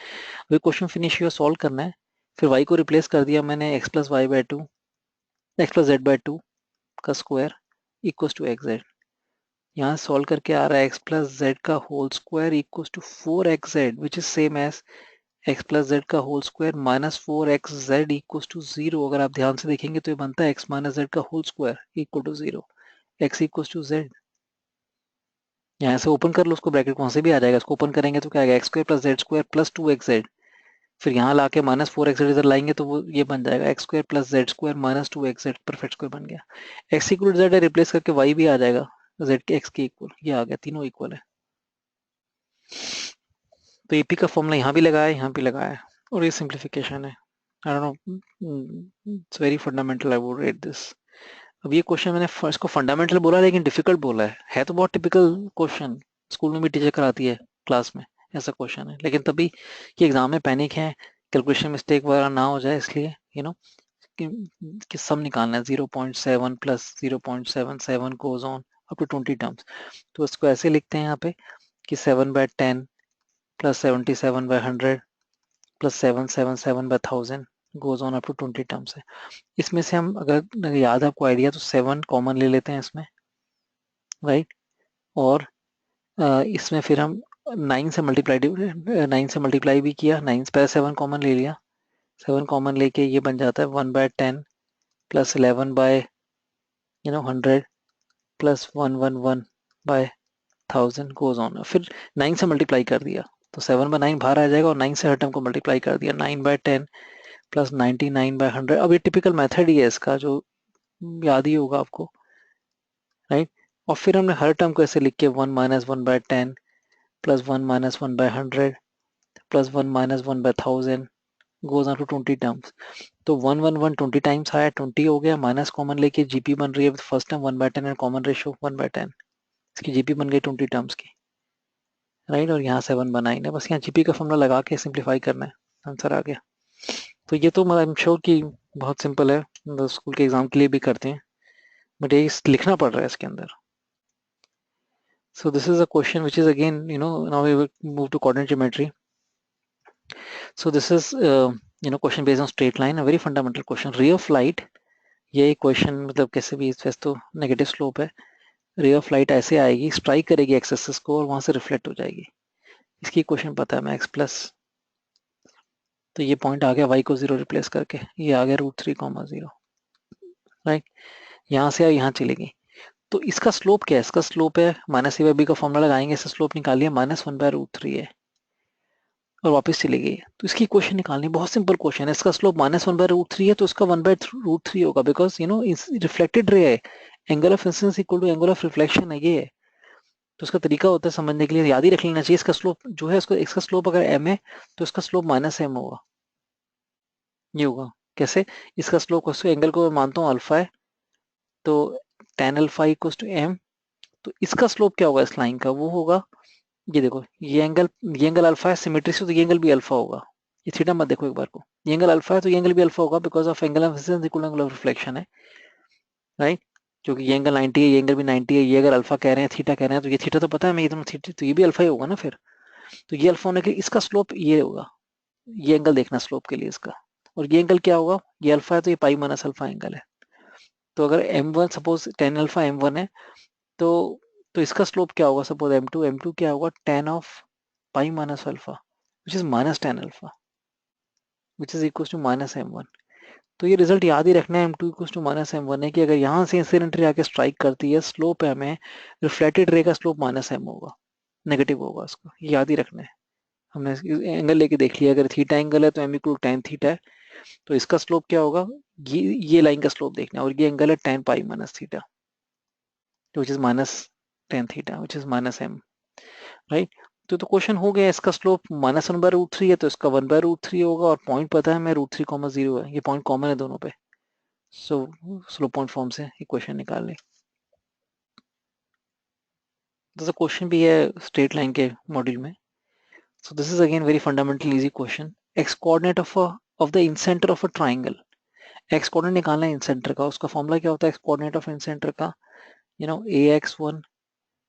वही क्वेश्चन फिनिश हुआ, सॉल्व करना है, फिर y को रिप्लेस कर दिया मैंने x plus y by two, x plus z by two का square equals to x z. यहाँ सॉल्व करके आ रहा है एक्स प्लस जेड का whole square equals to 4xz which is same as x plus z का whole square minus 4xz equals to 0। अगर आप ध्यान से देखेंगे तो ये बनता है एक्स माइनस जेड का whole square equal to 0, x equals to z. यहाँ से ओपन कर लो उसको, ब्रैकेट कौन से भी आ जाएगा, इसको ओपन करेंगे तो क्या आएगा x square plus Z square plus 2xz, फिर यहाँ लाके माइनस 4xz इधर लाएंगे तो वो ये बन जाएगा x square plus Z square minus 2xz, perfect square बन गया। एक्स इक्वल जेड है, रिप्लेस करके वाई भी आ जाएगा जेड के एक्स के इक्वल, ये आ गया, तीनों इक्वल है। तो एपी का फॉर्मूला यहाँ भी लगाया, यहाँ भी लगाया, और ये सिंप्लीफिकेशन है। I don't know, it's very fundamental, I would rate this. अब ये क्वेश्चन मैंने इसको फंडामेंटल बोला लेकिन डिफिकल्ट बोला है तो बहुत टिपिकल क्वेश्चन, स्कूल में भी टीचर कराती है क्लास में, ऐसा क्वेश्चन है, लेकिन तभी कि एग्जाम में पैनिक है, कैलकुलेशन मिस्टेक वगैरह ना हो जाए, इसलिए कि सम निकालना है 0.7 plus 0.77 goes on up to 20 terms. तो इसको ऐसे लिखते हैं यहाँ पे कि 7/10 plus 77/100 plus 777/1000 goes on up to 20 terms है। इसमें से हम अगर याद आपको आइडिया तो 7 कॉमन ले लेते हैं इसमें, राइट। और इसमें फिर हम 9 से मल्टीप्लाई भी किया, 9 से पहले 7 कॉमन ले लिया, 7 कॉमन लेके ये बन जाता है 1/10 प्लस 11/100 प्लस 111/1000 गोज ऑन, फिर 9 से मल्टीप्लाई कर दिया तो 7/9 बाहर आ जाएगा, और 9 से हर टर्म को मल्टीप्लाई कर दिया, 9/10 प्लस 99/100। अब ये टिपिकल मेथड ही है इसका, जो याद ही होगा आपको, राइट। और फिर हमने हर टर्म को ऐसे लिख के 1 minus 1/10 plus 1 minus 1/100 plus 1 minus 1/1000 goes on to 20 terms. तो 1 टाइम्स आया, 20 हो गया, माइनस कॉमन लेके जीपी बन रही है first term 1/10 and common ratio 1/10, इसकी जीपी बन गई 20 टर्म्स की, राइट। और यहाँ 7/9 है, बस यहाँ जीपी का फॉर्मूला लगा के सिंप्लीफाई करना है, आंसर आ गया। तो ये तो आई एम श्योर कि बहुत सिंपल है, स्कूल के एग्जाम के लिए भी करते हैं, बट ये लिखना पड़ रहा है इसके अंदर। So this is a question which is again, now we will move to coordinate geometry. So this is, question based on straight line, a very fundamental question. Ray of light, ये question मतलब कैसे भी इस तो negative slope है, ray of light ऐसे आएगी, strike करेगी एक्स एक्सिस को और वहां से रिफ्लेक्ट हो जाएगी, इसकी क्वेश्चन पता है मैं एक्स प्लस, तो ये पॉइंट आ गया y को 0 रिप्लेस करके, ये आ गया √3, 0, राइट। यहाँ से यहाँ चलेगी, तो इसका स्लोप क्या है, इसका स्लोप है माइनस a/b का फॉर्मूला लगाएंगे, इसका स्लोप निकाल लिया -1/√3 है, और वापस चली गई है, तो इसकी इक्वेशन निकालनी, बहुत सिंपल क्वेश्चन है। इसका स्लोप -1/√3 है तो इसका 1/√3 होगा, बिकॉज रिफ्लेक्टेड रे है, angle of incidence equal to angle of reflection है, ये है। तो इसका तरीका होता है समझने के लिए, याद ही रख लेना चाहिए, इसका स्लोप जो है, इसका स्लोप अगर m है तो इसका स्लोप -m होगा, ये होगा। कैसे, इसका स्लोप एंगल को मैं मानता हूँ अल्फा है, तो tan alpha equal to m, तो इसका स्लोप क्या होगा इस लाइन का, वो होगा, ये देखो, ये एंगल अल्फा है, सिमेट्री से तो ये एंगल भी अल्फा होगा, ये थीटा मत देखो एक बार को, ये एंगल अल्फा है तो ये एंगल भी अल्फा होगा, because of angle of incidence equal angle of reflection है, राइट। क्योंकि ये एंगल 90 है, ये एंगल भी 90 है, ये अगर अल्फा कह रहे हैं, थीटा कह रहे हैं, तो ये थीटा तो पता है मैं, ये दोनों थीटा, तो ये भी अल्फा ही होगा ना फिर, तो ये अल्फा होने के इसका स्लोप ये होगा, ये एंगल देखना स्लोप के लिए इसका, और ये एंगल क्या होगा, ये अल्फा है तो ये पाई माइनस अल्फा एंगल है। तो अगर m1 suppose tan alpha m1 है, तो तो इसका स्लोप क्या होगा, सपोज m2 क्या होगा, tan of pi minus alpha which is minus tan alpha which is equal to minus m1। तो ये रिजल्ट याद ही रखना है, m2 equal to minus m1 है कि अगर यहाँ से इंसिडेंट रे आके स्ट्राइक करती है, स्लोप है हमें रिफ्लेक्टेड रे का स्लोप माइनस m होगा, नेगेटिव होगा, उसको ये याद ही रखना है। हमने एंगल लेके देख लिया, अगर थीटा एंगल है तो m equal to tan theta है, तो इसका स्लोप क्या होगा, ये लाइन का स्लोप देखना है, और ये एंगल है tan pi minus theta which is minus tan theta which is minus m, right. तो क्वेश्चन हो गया, इसका स्लोप -1/√3 है तो इसका 1/√3 होगा, और पॉइंट पता है हमें √3, 0 है, ये पॉइंट कॉमन है दोनों पे, सो स्लोप पॉइंट फॉर्म से इक्वेशन निकाल लें। तो क्वेश्चन भी है स्ट्रेट लाइन के मॉड्यूल में, so this is again very fundamental easy question. X coordinate of the incenter of a triangle, x coordinate निकालना है इंसेंटर का, उसका फॉर्मूला क्या होता है एक्स कोऑर्डिनेट ऑफ इंसेंटर का, ax1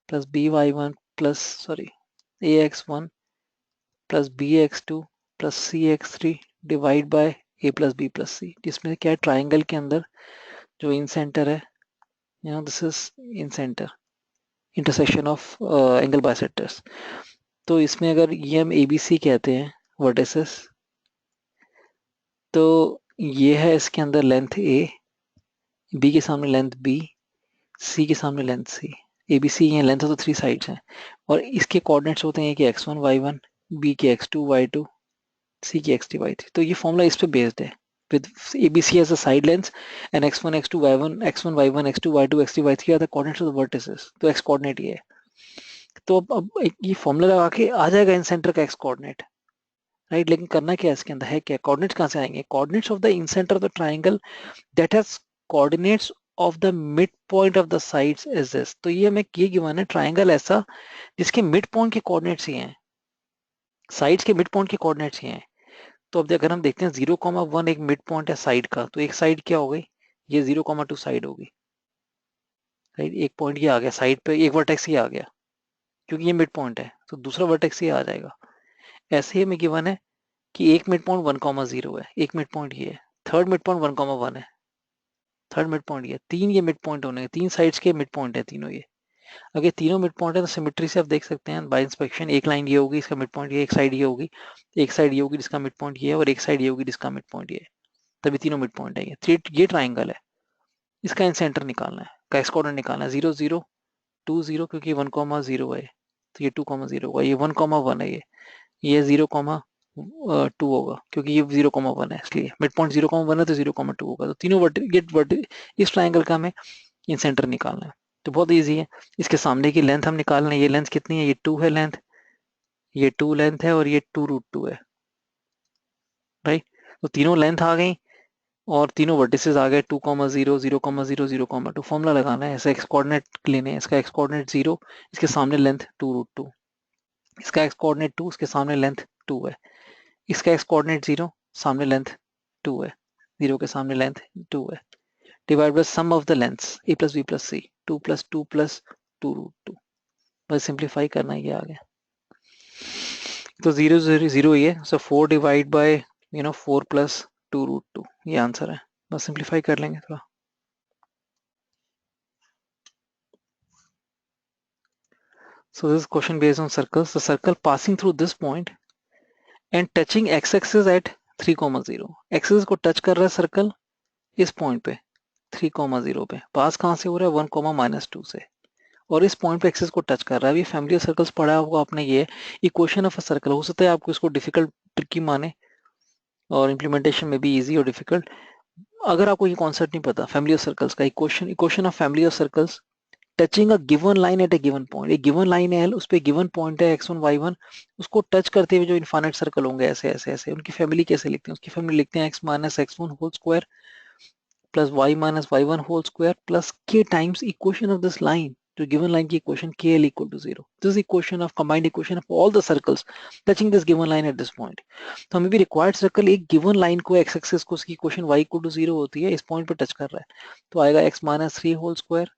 plus by1 plus sorry ax1 plus bx2 plus cx3 divide by a plus b plus c, जिसमें क्या है ट्राइंगल के अंदर जो इन सेंटर है, this is in centre intersection of angle bisectors. तो इसमें अगर ये हम ABC कहते हैं वर्टिसेस, तो ये है इसके अंदर लेंथ A, B के सामने लेंथ B, C के सामने लेंथ C, ABC ये लेंथ तो 3 साइड्स हैं, और इसके कोऑर्डिनेट्स होते हैं कि x1 y1, B के x2 y2, C की x3 y3। तो ये फॉर्मूला इस पे बेस्ड है, with ABC as a side lengths and x1 x2 y1 x1 y1 x2 y2 x3 y3 are the coordinates of the vertices। तो x coordinate ये है, तो अब ये फॉर्मूला लगा के आ जाएगा इन सेंटर का x कोऑर्डिनेट, राइट। लेकिन करना क्या है इसके अंदर है क्या, कोऑर्डिनेट्स कहाँ से आएंगे, coordinates of the in centre of the triangle that has coordinates of the mid point of the sides is this. तो ये हमें ये गिवन है ट्राइंगल ऐसा जिसके मिड पॉइंट के कोऑर्डिनेट्स ही हैं, साइड्स के मिड पॉइंट के कोऑर्डिनेट्स ही हैं। तो अब अगर हम देखते हैं 0,1 एक मिड पॉइंट है साइड का, तो एक साइड क्या हो गई, ये 0,2 साइड होगी, राइट। एक पॉइंट ये आ गया साइड पे, एक वर्टेक्स ही आ गया क्योंकि ये मिड पॉइंट है, तो दूसरा वर्टेक्स ही आ जाएगा। ऐसे ही हमें गिवन है कि एक मिड पॉइंट 1,0 है, एक मिड पॉइंट ये है, थर्ड मिड पॉइंट 1,1 है, थर्ड मिड पॉइंट ये, तीन ये मिड पॉइंट होने, तीन साइड्स के मिड पॉइंट है तीनों ये। अगर तीनों मिड पॉइंट है तो सिमेट्री से आप देख सकते हैं बाय इंस्पेक्शन, एक लाइन ये होगी इसका मिड पॉइंट ये, एक साइड ये होगी, एक साइड ये होगी जिसका मिड पॉइंट ये है, और एक साइड ये होगी जिसका मिड पॉइंट ये है, तभी तीनों मिड पॉइंट है ये ट्राइंगल है। इसका इन सेंटर निकालना है, का एक्स कोऑर्डिनेट निकालना है, 0 0 2 0, क्योंकि 1,0 है, तो ये 2,0 होगा, ये 1,1 है, ये 0,2 होगा क्योंकि ये 0,1 है, इसलिए मिड पॉइंट 0,1 है तो 0,2 होगा। तो तीनों इस ट्राइंगल का हमें इन सेंटर निकालना है, तो बहुत इजी है। इसके सामने की लेंथ हम निकाल रहे हैं, ये लेंथ कितनी है, ये 2 है लेंथ, ये 2 लेंथ है, और ये 2√2 है, राइट। तो तीनों लेंथ आ गई और तीनों वर्टिसेस आ गए, 2,0 0,0 0,2 फॉर्मूला लगाना है, ऐसे एक्स कोऑर्डिनेट लेने हैं, इसका एक्स कोऑर्डिनेट 0, इसके सामने लेंथ 2√2, इसका एक्स कोऑर्डिनेट 2, इसके सामने लेंथ 2 है, इसका एक्स कोऑर्डिनेट 0, सामने लेंथ 2 है, 0 के सामने लेंथ 2 है, divide by sum of the lengths a plus b plus c, 2 plus 2 plus 2√2, बस सिंप्लीफाई करना है, ये आ गया। तो 0 0 0 ये, सो 4 डिवाइड बाय 4 प्लस 2√2, ये आंसर है, बस सिंप्लीफाई कर लेंगे थोड़ा। So this is question based on circles. The circle passing through this point and touching x-axis at 3,0. x-axis को टच कर रहा है सर्कल इस पॉइंट पे 3,0 पे, पास कहाँ से हो रहा है 1,-2 से, और इस पॉइंट पे एक्सिस को टच कर रहा है। अभी फैमिली सर्कल्स पढ़ा होगा आपने, ये इक्वेशन ऑफ अ सर्कल, हो सकता है आपको इसको डिफिकल्ट ट्रिकी माने और इम्प्लीमेंटेशन में भी इजी और डिफिकल्ट। अगर आपको ये कॉन्सेप्ट नहीं पता फैमिली ऑफ सर्कल्स का, equation of family of circles touching a given line eight A given point, एक गिवन लाइन है, उस पे गिवन पॉइंट है x1 y1, उसको टच करते हुए जो इनफाइनाइट सर्कल होंगे ऐसे ऐसे ऐसे, उनकी फैमिली कैसे लिखते हैं, उसकी फैमिली लिखते हैं x minus x1 whole square plus y minus y1 whole square plus k times equation of this line, जो गिवन लाइन की equation kl equal to 0, this equation of combined equation of all the circles touching this given line at this point. तो हमें भी required circle एक given line को x axis को उसकी equation y equal to 0 होती है, इस पॉइंट पे टच कर रहा है, तो आएगा x minus 3 whole square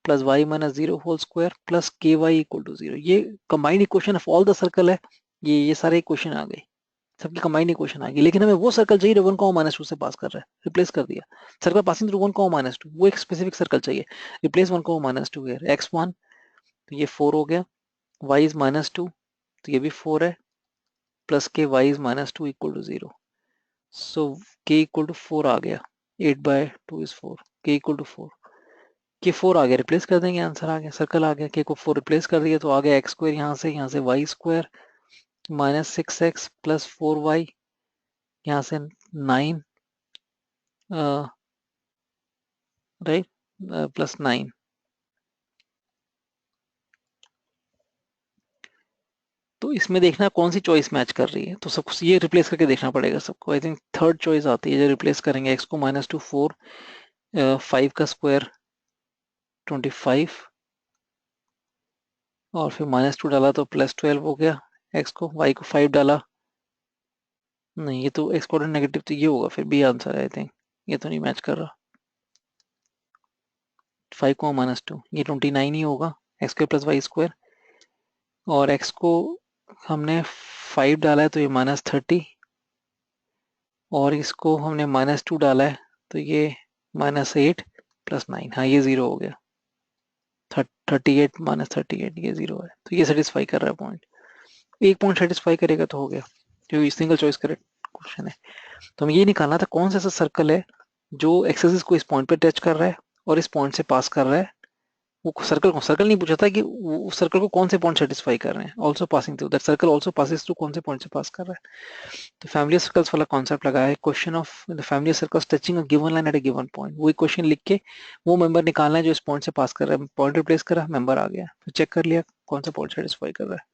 plus y minus 0 whole square plus k y equal to 0, ये combined equation of all the circle है, ये सारे इक्वेशन आ गए, सबकी कंबाइंड इक्वेशन आ गई। लेकिन हमें वो सर्कल चाहिए जो 1,-2 से पास कर रहा है, रिप्लेस कर दिया, सर्कल पासिंग थ्रू 1,-2, वो एक स्पेसिफिक सर्कल चाहिए, रिप्लेस 1,-2 हियर, x1 तो ये 4 हो गया, y इज -2 तो ये भी 4 है, plus k y is -2 equal to 0। So k equal to 4 आ गया, 8/2 इज 4, k इक्वल टू 4, के 4 आ गया, रिप्लेस कर देंगे, आंसर आ गया, सर्कल आ गया, के को 4 रिप्लेस कर दिया तो आ गया एक्स स्क्वायर, यहाँ से Y square -6x plus 4y, यहाँ से 9 राइट, प्लस 9। तो इसमें देखना कौन सी चॉइस मैच कर रही है, तो सब ये रिप्लेस करके देखना पड़ेगा सबको। आई थिंक थर्ड चॉइस आती है जो रिप्लेस करेंगे, एक्स को -2 4, 5 का स्क्वायर 25 और फिर -2 डाला तो +12 हो गया एक्स को, वाई को 5 डाला, नहीं ये तो एक्स कोऑर्डिनेट नेगेटिव तो ये होगा, फिर बी आंसर है आई थिंक, ये तो नहीं मैच कर रहा। 5 को -2 ये 29 ही होगा, x square plus y square, और एक्स को हमने 5 डाला है तो ये -30, और इसको हमने -2 डाला है तो ये -8 प्लस 9, हाँ ये 0 हो गया, 38 -38 ये 0 है, तो ये सेटिस्फाई कर रहा है पॉइंट, एक पॉइंट सेटिस्फाई करेगा तो हो गया, क्योंकि सिंगल चॉइस करेक्ट क्वेश्चन है। तो हमें ये निकालना था कौन सा ऐसा सर्कल है जो एक्सेसिस को इस पॉइंट पे टच कर रहा है और इस पॉइंट से पास कर रहा है, वो सर्कल नहीं पूछा था कि वो सर्कल को कौन से पॉइंट सेटिस्फाई कर रहे हैं, also passing through that circle also passes through कौन से पॉइंट से पास कर रहा है। तो फैमिली सर्कल्स वाला कॉन्सेप्ट लगाया है, question of the family circles touching a given line at a given point, वो इक्वेशन लिख के वो मेंबर निकालना है जो इस पॉइंट से पास कर रहा है, पॉइंट रिप्लेस करा मेंबर आ गया, फिर चेक कर लिया कौन सा पॉइंट सेटिस्फाई कर रहा है।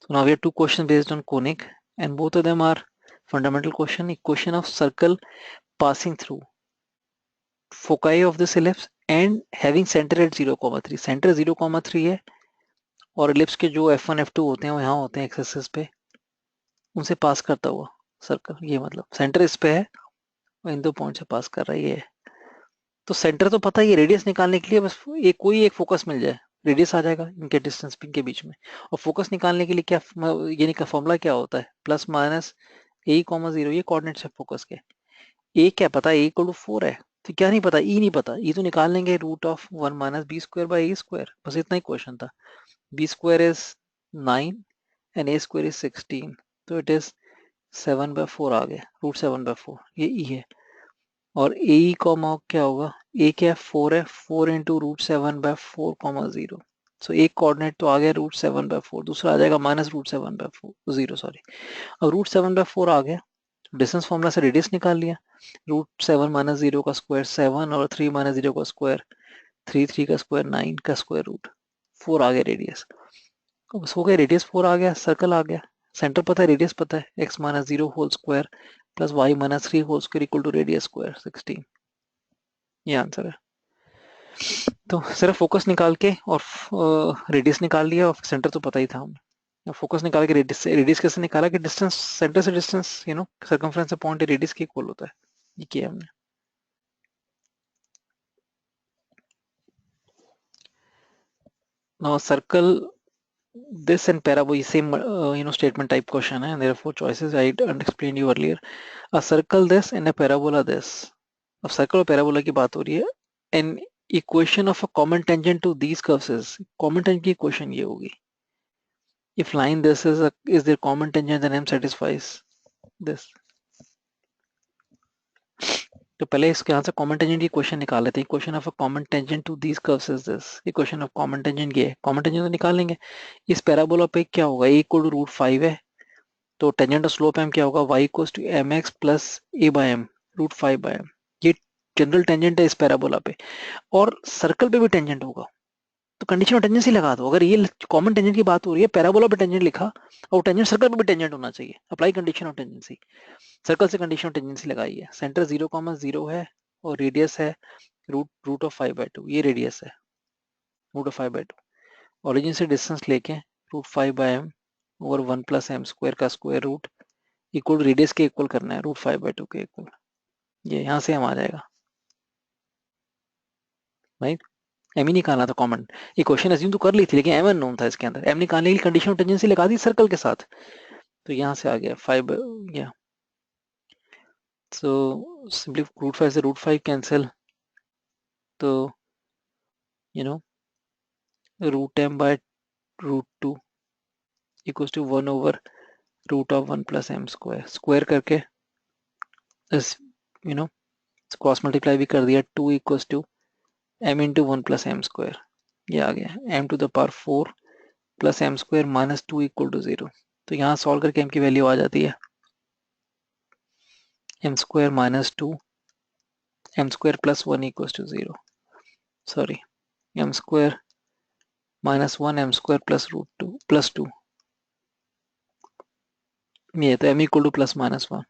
So now we have two questions based on conic and both of them are fundamental question, equation of circle passing through foci of this ellipse and having center at 0,3, center 0,3 है और ellipse के जो f1 f2 होते हैं वो यहाँ होते हैं x एक्सिस पे, उनसे पास करता हुआ सर्कल, ये मतलब सेंटर इस पे है और इन दो पॉइंट से पास कर रहा है ये है। तो सेंटर तो पता ही है, रेडियस निकालने के लिए बस एक कोई एक फोकस मिल जाए, रेडियस आ जाएगा इनके डिस्टेंस के बीच में, और फोकस निकालने के लिए क्या ये का फॉर्मूला क्या होता है, प्लस माइनस a,0, ये कोऑर्डिनेट्स है फोकस के। ए क्या पता है, a = 4 है, तो क्या नहीं पता, ई नहीं पता, ई तो निकाल लेंगे √1 - b² / a², बस इतना ही क्वेश्चन था। b² is 9 and a² is 16, तो इट इज 7/4 आ गया, √7/4 ये ई है। और ए कॉमा क्या होगा, ए क्या है 4 है, 4 इंटू √7/4, 0। सो एक कोऑर्डिनेट तो आ गया √7/4, दूसरा आ जाएगा -√7/4 0 सॉरी। अब √7/4 आ गया, डिस्टेंस फॉर्मूला से रेडियस निकाल लिया, √7 - 0 का स्क्वायर 7 और 3 - 0 का स्क्वायर 3, 3 का स्क्वायर 9 का स्क्वायर रूट 4 आ गया रेडियस। बस हो गया, रेडियस 4 आ गया, सर्कल आ गया, सेंटर पता है, रेडियस पता है, x - 0 whole square plus y - 3 whole square equal to radius square 16, ये आंसर है। तो सिर्फ फोकस निकाल के और रेडियस निकाल लिया और सेंटर तो पता ही था हमें, फोकस निकाल के रेडियस कैसे निकाला कि डिस्टेंस सेंटर से डिस्टेंस सर्कमफ्रेंस से पॉइंट रेडियस के इक्वल होता है, ये किया हमने। Now circle this and parabola same statement type question है, and there are 4 choices I explained you earlier, a circle this and a parabola this। अब सर्कल और पैराबोला की बात हो रही है, an equation of a common tangent to these curves is, common tangent की equation ये होगी, if line this is their common tangent then m satisfies this। तो पहले इसके यहाँ से कॉमन टेंजेंट की क्वेश्चन निकाल लेते हैं, equation of a common tangent to these curves is this, equation of common tangent ये है, कॉमन टेंजेंट तो निकाल लेंगे, इस पैराबोला पे क्या होगा, a = √5 है, तो टेंजेंट और स्लोप m क्या होगा, y = mx plus a/m √5/m, ये जनरल टेंजेंट है इस पैराबोला पे, और सर्कल पे भी टेंजेंट होगा, तो कंडीशन ऑफ टेंजेंसी लगा दो। अगर ये कॉमन टेंजेंट की बात हो रही है, पैराबोला पे टेंजेंट लिखा और टेंजेंट सर्कल पे भी टेंजेंट होना चाहिए, apply condition of tangency, circle से कंडीशन ऑफ टेंजेंसी लगाई है, सेंटर 0,0 है और रेडियस है √5/2, ये रेडियस है √5/2, ओरिजिन से डिस्टेंस लेके √5/m ओवर 1 + m² का स्क्वायर रूट इक्वल रेडियस के इक्वल करना है, √5/2 के इक्वल, ये यहाँ से हम आ जाएगा राइट। एम ही निकालना था कॉमन, ये क्वेश्चन अज्यूम तो कर ली थी लेकिन एम अननोन था, इसके अंदर एम निकालने की कंडीशन ऑफ टेंजेंसी लगा दी सर्कल के साथ, तो यहाँ से आ गया 5 या, सो सिंपली √5 से √5 कैंसिल, तो root m by root 2 equals to 1 over root of 1 plus m square, square करके इस क्रॉस मल्टीप्लाई भी कर दिया, 2 equals to m into 1 plus m square, ये आ गया m to the power 4 plus m square minus 2 equal to 0। तो यहाँ सॉल्व करके m की वैल्यू आ जाती है m square minus 2 m square plus 1 equals to 0, sorry m square minus 1 m square plus root 2 plus 2, ये तो m equal to plus minus 1।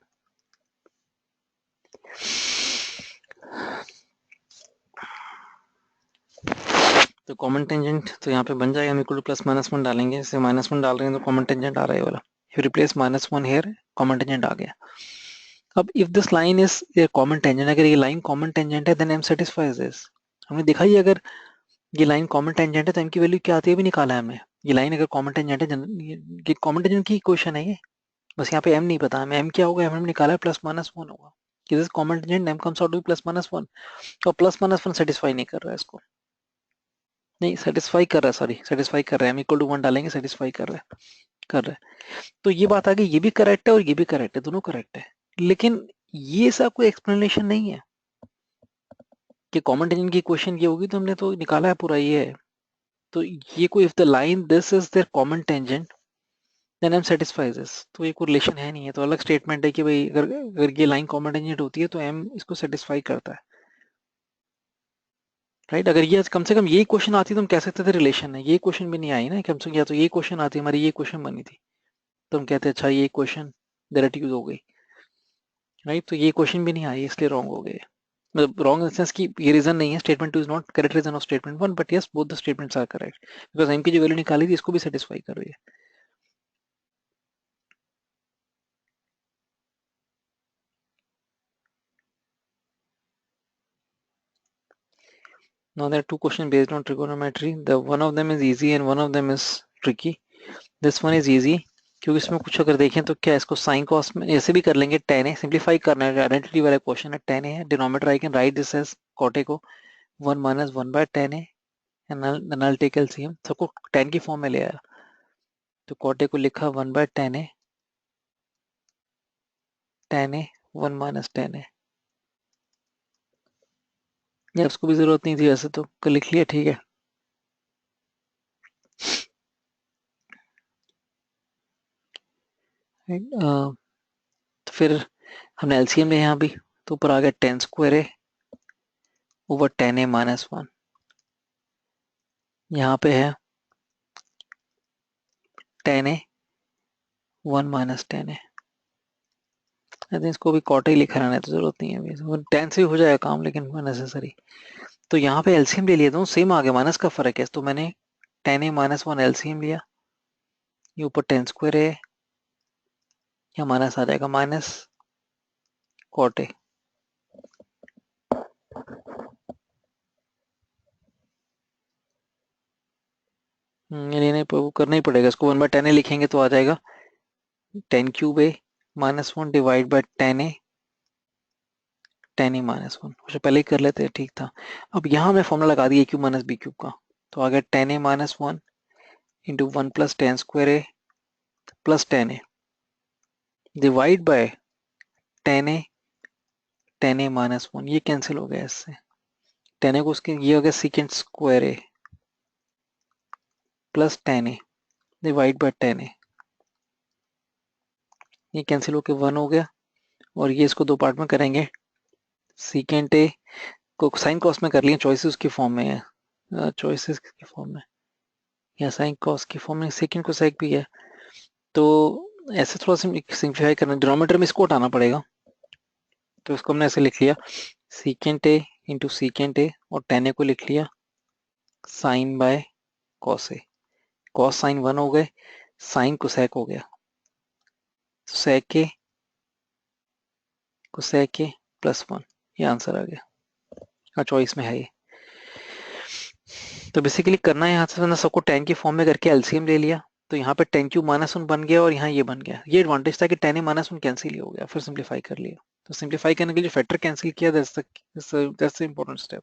तो common tangent तो यहाँ पे बन जाएगा, m equal to plus minus 1 डालेंगे, इसे माइनस 1 डाल रहे हैं तो कॉमन टेंजेंट आ रहा है वाला, if you replace minus 1 here common tangent आ गया। अब if this line is a common tangent, अगर ये लाइन कॉमन टेंजेंट है then m satisfies this। हमने देखा ही अगर ये लाइन कॉमन टेंजेंट है तो m की वैल्यू क्या आती है भी निकाला है हमने। ये लाइन अगर कॉमन टेंजेंट है, ये कॉमन टेंजेंट की इक्वेशन है ये, बस यहाँ पे m नहीं पता हमें, m क्या होगा, हमने निकाला है प्लस माइनस 1 होगा, कि this common tangent m comes out to plus minus 1, और प्लस माइनस 1 सेटिस्फाई नहीं कर रहा है इसको, नहीं सेटिस्फाई कर रहा है, सॉरी सेटिस्फाई कर रहा है, m इक्वल टू 1 डालेंगे सेटिस्फाई कर रहा है, कर रहा है। तो ये बात आ गई, ये भी करेक्ट है और ये भी करेक्ट है, दोनों करेक्ट है, लेकिन ये सब कोई एक्सप्लेनेशन नहीं है कि कॉमन टेंजेंट की इक्वेशन ये होगी, तो हमने तो निकाला है पूरा ये है। तो ये कोई if the line this is their common tangent then m satisfies this, तो ये कोई रिलेशन है नहीं है, तो अलग स्टेटमेंट है कि भाई अगर अगर ये लाइन कॉमन टेंजेंट होती है तो m इसको सेटिस्फाई करता है, राइट। अगर ये कम से कम ये क्वेश्चन आती तो हम कह सकते थे रिलेशन है, ये क्वेश्चन भी नहीं आई ना, कम से कम या तो ये क्वेश्चन आती, हमारी ये क्वेश्चन बनी थी तो हम कहते अच्छा ये क्वेश्चन डायरेक्ट यूज हो गई, राइट। तो ये क्वेश्चन भी नहीं आई इसलिए रॉन्ग हो गए, मतलब रॉन्ग इन सेंस कि ये रीजन नहीं है, statement two is not correct reason of statement one, but yes both the statements are correct because m की जो वैल्यू निकाली थी इसको भी सेटिस्फाई कर रही है। Now there are two questions based on trigonometry. The one of them is easy and one of them is tricky. This one is easy क्योंकि इसमें कुछ अगर देखें तो क्या इसको साइन कॉस में ऐसे भी कर लेंगे, tan है, सिंप्लीफाई करना है, आइडेंटिटी वाला क्वेश्चन है, tan है, denominator I can write this as cot को 1 माइनस 1 बाय tan है, एंड I'll take LCM, सबको tan की फॉर्म में ले आया, तो cot को लिखा 1 बाय tan है 1 माइनस tan है, या उसको भी जरूरत नहीं थी वैसे तो लिख लिया, ठीक है। तो फिर हमने एलसीएम लिया यहाँ भी, तो ऊपर आ गया tan स्क्वायर है ओवर tan a माइनस 1, यहाँ पे है tan a 1 minus tan a, I think इसको भी कॉट ही लिखा रहना है तो जरूरत नहीं है अभी, tan से भी हो जाएगा काम लेकिन नेसेसरी। तो यहाँ पे एलसीएम ले लिया था, सेम आ गया, माइनस का फर्क है, तो मैंने tan a माइनस 1 एलसीएम लिया, ये ऊपर tan स्क्वायर है, यहाँ माइनस आ जाएगा माइनस कॉट a, ये नहीं करना ही पड़ेगा इसको, 1 बाय tan a लिखेंगे तो आ जाएगा tan cube a minus 1 divide by tan a tan a minus 1, उसे पहले ही कर लेते हैं, ठीक था। अब यहाँ मैं फॉर्मूला लगा दिया क्यूब माइनस बी क्यूब का, तो आ गया tan a minus 1 into 1 plus tan square a plus tan a divide by tan a minus 1, ये कैंसिल हो गया इससे, tan a को उसके ये हो गया secant square a plus tan a divide by tan a, ये कैंसिल होके 1 हो गया, और ये इसको दो पार्ट में करेंगे, सीकेंट a को साइन कॉस में कर लिया, चॉइसेस की फॉर्म में है, चॉइसेस की फॉर्म में या साइन कॉस की फॉर्म में, सेकेंड को सेक भी है, तो ऐसे थोड़ा सिंप्लीफाई करना, डिनोमिनेटर में इसको हटाना पड़ेगा, तो इसको हमने ऐसे लिख लिया secant A into secant A, और tan a को लिख लिया sine by cos A, cos sine 1 हो गए, साइन कोसेक हो गया, सेक ए कोसेक ए प्लस 1, ये आंसर आ गया, हाँ चॉइस में है ये। तो बेसिकली करना है यहाँ से, मैंने सबको tan की फॉर्म में करके एलसीएम ले लिया, तो यहाँ पे टेन क्यू माइनस वन बन गया और यहाँ ये बन गया। ये एडवांटेज था कि टेन ए माइनस वन कैंसिल ही हो गया, फिर सिंप्लीफाई कर लिया। तो सिंप्लीफाई करने के लिए जो फैक्टर कैंसिल किया, दैट्स द इम्पोर्टेंट स्टेप।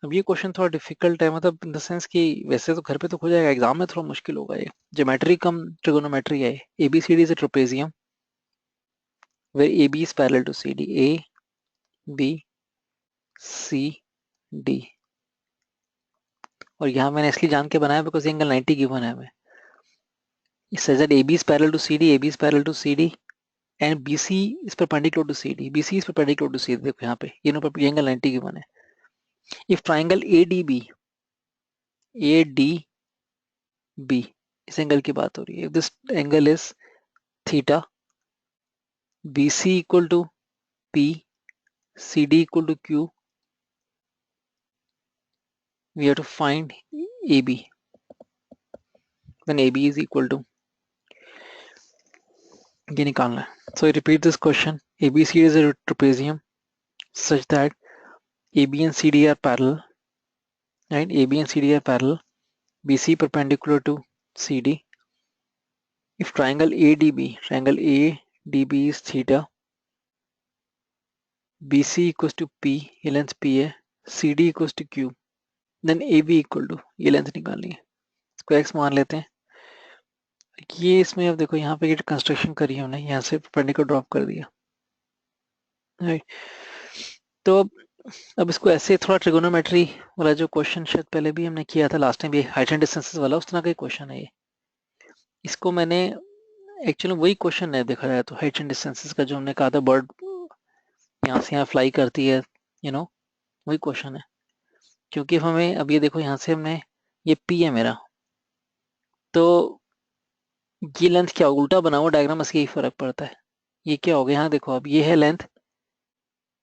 अब ये क्वेश्चन थोड़ा डिफिकल्ट है, मतलब इन द सेंस कि वैसे तो घर पे तो हो जाएगा, एग्जाम में थोड़ा मुश्किल होगा ये। ज्योमेट्री कम ट्रिगोनोमेट्री है। ABCD is a trapezium where AB is parallel to CD. A, B, C, D। और यहाँ मैंने इसलिए जान के बनाया बिकॉज एंगल 90 गिवन है हमें। It says that AB is parallel to CD, AB is parallel to CD, and BC is perpendicular to CD. BC is perpendicular to CD। देखो यहाँ पे ये एंगल 90 गिवन है। If triangle ADB, ADB, इस angle की बात हो रही है। If this angle is theta, BC equal to P, CD equal to Q, we have to find AB when AB is equal to, ये निकालना है। So I repeat this question. ABC is a trapezium such that AB and CD are parallel, right? AB and CD are parallel. BC perpendicular to CD. If triangle ADB is theta, BC equals to P, ये length P है, CD equals to Q, then AB equal to, ये length निकालनी है, इसको X मान लेते हैं। ये इसमें अब देखो यहाँ पे ये कंस्ट्रक्शन करी है हमने, यहाँ से परपेंडिकुलर ड्रॉप कर दिया, राइट। तो अब इसको ऐसे थोड़ा ट्रिगोनोमेट्री वाला जो क्वेश्चन शायद पहले भी हमने किया था लास्ट टाइम भी, हाइट एंड डिस्टेंसेस वाला, उस तरह का क्वेश्चन है ये। इसको मैंने एक्चुअली वही क्वेश्चन है देखा जाए तो, हाइट एंड डिस्टेंसेस का जो हमने कहा था, बर्ड यहाँ से यहाँ फ्लाई करती है, वही क्वेश्चन है। क्योंकि हमें अब ये देखो यहाँ से हमने, ये पी है मेरा, तो ये लेंथ क्या होगा, उल्टा बना हुआ डायग्राम, इससे यही फर्क पड़ता है। ये क्या हो गया, यहाँ देखो अब ये है लेंथ,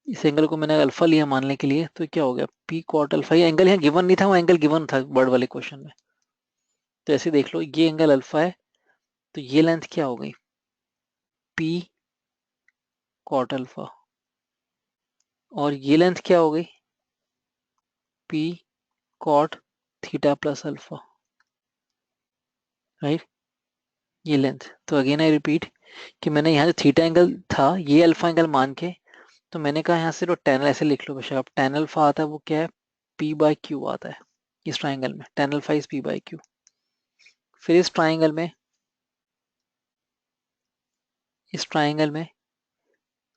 इस एंगल को मैंने अल्फा लिया मानने के लिए, तो क्या हो गया पी कॉट अल्फा। ये एंगल यहाँ गिवन नहीं था, वो एंगल गिवन था बर्ड वाले क्वेश्चन में। तो ऐसे देख लो, ये एंगल अल्फा है, तो ये लेंथ क्या हो गई, पी कॉट अल्फा, और ये लेंथ क्या हो गई, p cot theta plus alpha, right, ये लेंथ। तो अगेन आई रिपीट कि मैंने यहाँ जो थीटा एंगल था, ये अल्फा एंगल मान के, तो मैंने कहा यहाँ से तो टेन, ऐसे लिख लो बेशक, अब टेन अल्फा आता है वो क्या है, पी बाई क्यू आता है इस ट्राइंगल में, tan alpha is P by Q. फिर इस ट्राइंगल में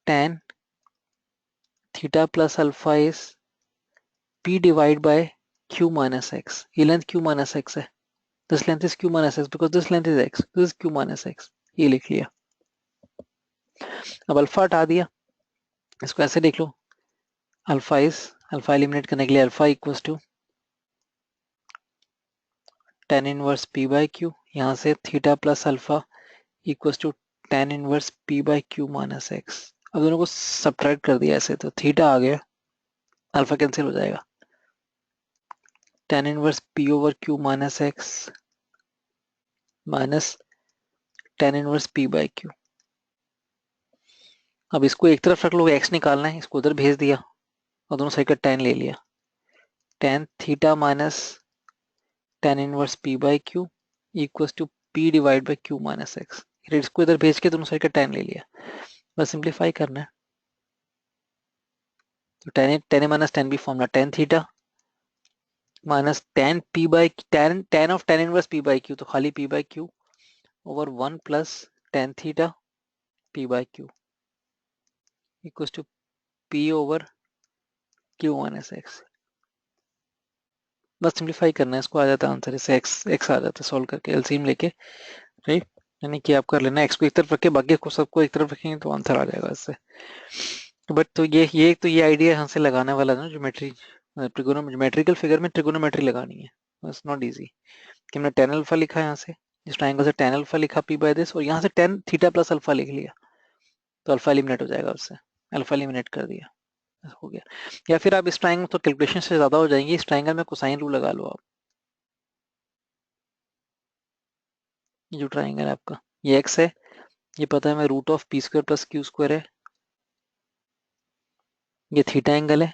tan theta plus alpha is P divide by Q minus x. ये लेंथ क्यू माइनस एक्स है, this length is Q minus x because this length is x, this is Q minus x, ये लिख लिया। अब alpha हटा दिया, इसको ऐसे देख लो, अल्फा एलिमिनेट करने के लिए alpha equals to tan inverse p by q, यहाँ से theta plus alpha equals to tan inverse p by q minus x. अब दोनों को सब्ट्रैक्ट कर दिया ऐसे, तो थीटा आ गया, अल्फा कैंसिल हो जाएगा, ten inverse P over q minus x minus tan inverse p by Q. अब इसको एक तरफ रख लो, एक्स निकालना है, इसको उधर भेज दिया और दोनों साइड का टेन ले लिया, tan theta minus tan inverse p by q equals to p divide by q minus x. इसको इधर भेज के दोनों साइड का टेन ले लिया, बस सिंप्लीफाई करना है। तो टेन माइनस टेन भी formula, tan theta minus tan p by tan of tan inverse p by q, तो खाली p by q over one plus tan theta p by q equals to p over q minus x. बस simplify करना है, इसको आ जाता है answer, इससे x आ जाता है सॉल्व करके, एलसीएम लेके, राइट। यानी कि आप कर लेना, एक्स को एक तरफ रख के बाकी को सबको एक तरफ रखेंगे तो आंसर आ जाएगा इससे। बट तो ये आइडिया यहाँ से लगाने वाला है ना, ज्योमेट्री ज्योमेट्रिकल फिगर में ट्रिगोनोमेट्री लगानी है, बस नॉट इजी। कि हमने टेन अल्फा लिखा है यहाँ से, इस ट्राइंगल से टेन अल्फा लिखा पी बाय दिस, और यहाँ से टेन थीटा प्लस अल्फा लिख लिया, तो अल्फा एलिमिनेट हो जाएगा उससे, अल्फा एलिमिनेट कर दिया, हो गया। या फिर आप इस ट्राइंगल तो कैलकुलेशन से ज्यादा हो जाएंगी, इस ट्राइंगल में कोसाइन रूल लगा लो आप। ये जो ट्राइंगल है आपका, ये एक्स है, ये पता है मैं root of p square plus q square है, ये थीटा एंगल है,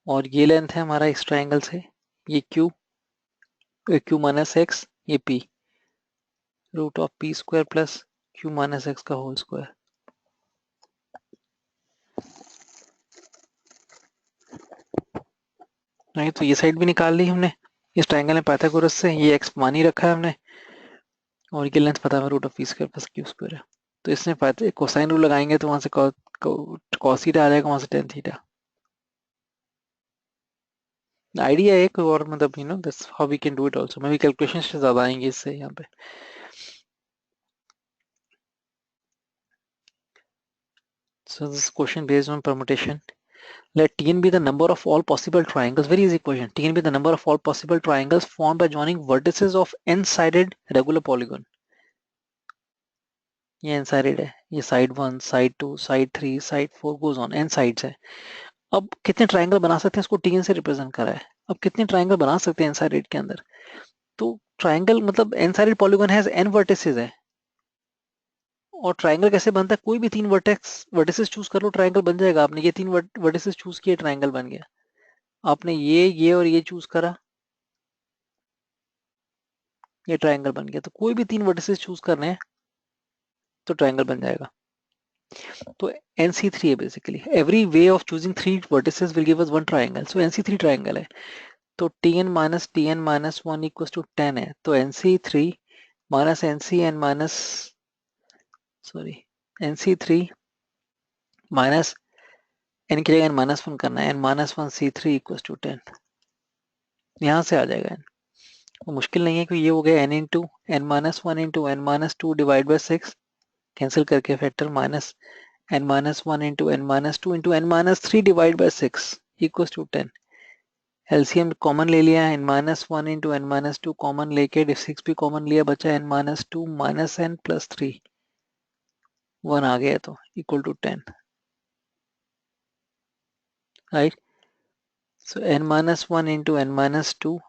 और ये लेंथ है हमारा इस ट्राइंगल से, ये क्यू माइनस एक्स, ये p, root of p square plus q minus x का होल स्क्वायर। नहीं तो ये साइड भी निकाल ली हमने इस ट्रायंगल में पाइथागोरस से, ये एक्स मान ही रखा है हमने और ये लेंथ पता है root of p square plus q square है। तो इसमें कोसाइन रूल लगाएंगे तो वहां से कॉस थीटा आ जाएगा, वहां से टेन थीटा। आइडिया है कोई और, मतलब this how we can do it also. Maybe calculation से ज्यादा आएंगे इससे यहाँ पे। So this question based on permutation. Let Tn be the number of all possible triangles. Very easy question. Tn be the number of all possible triangles formed by joining vertices of n-sided regular polygon. ये n-sided है, ये side 1, side 2, side 3, side 4 goes on, n sides है। अब कितने triangle बना सकते हैं, इसको Tn से रिप्रेजेंट करा है। अब कितने ट्राइंगल बना सकते हैं n-sided के अंदर? तो ट्राइंगल मतलब n-sided polygon has n vertices है। और ट्राइंगल कैसे बनता है? कोई भी तीन वर्टेक्स चूज कर लो, ट्राइंगल बन जाएगा। आपने ये तीन वर्टिसेस चूज किए, ट्राइंगल बन गया। आपने ये और ये चूज करा, ये ट्राइंगल बन गया। तो कोई भी तीन वर्टिसेस चूज करने हैं तो ट्राइंगल बन जाएगा। तो NC3 है basically. Every way of choosing three vertices will give us one triangle. So NC3 triangle है। तो Tn - 1 इक्वल्स टू 10 है। तो NC3 minus NCn minus sorry NC3 minus n की जगह n-1 करना है, n-1 C3 इक्वल्स टू 10। यहाँ से आ जाएगा n। वो मुश्किल नहीं है कि ये हो गया n into n-1 into n-2 divide by 6, cancel करके factor minus n-1 into n-2 into n-3 divide by 6 equals to 10। LCM common ले लिया, n-1 इंटू n-2 कॉमन लेके 6 भी कॉमन लिया, बचा n-2 माइनस n प्लस 3, 1 आ गया तो equal to 10, right. So n-1 into n-2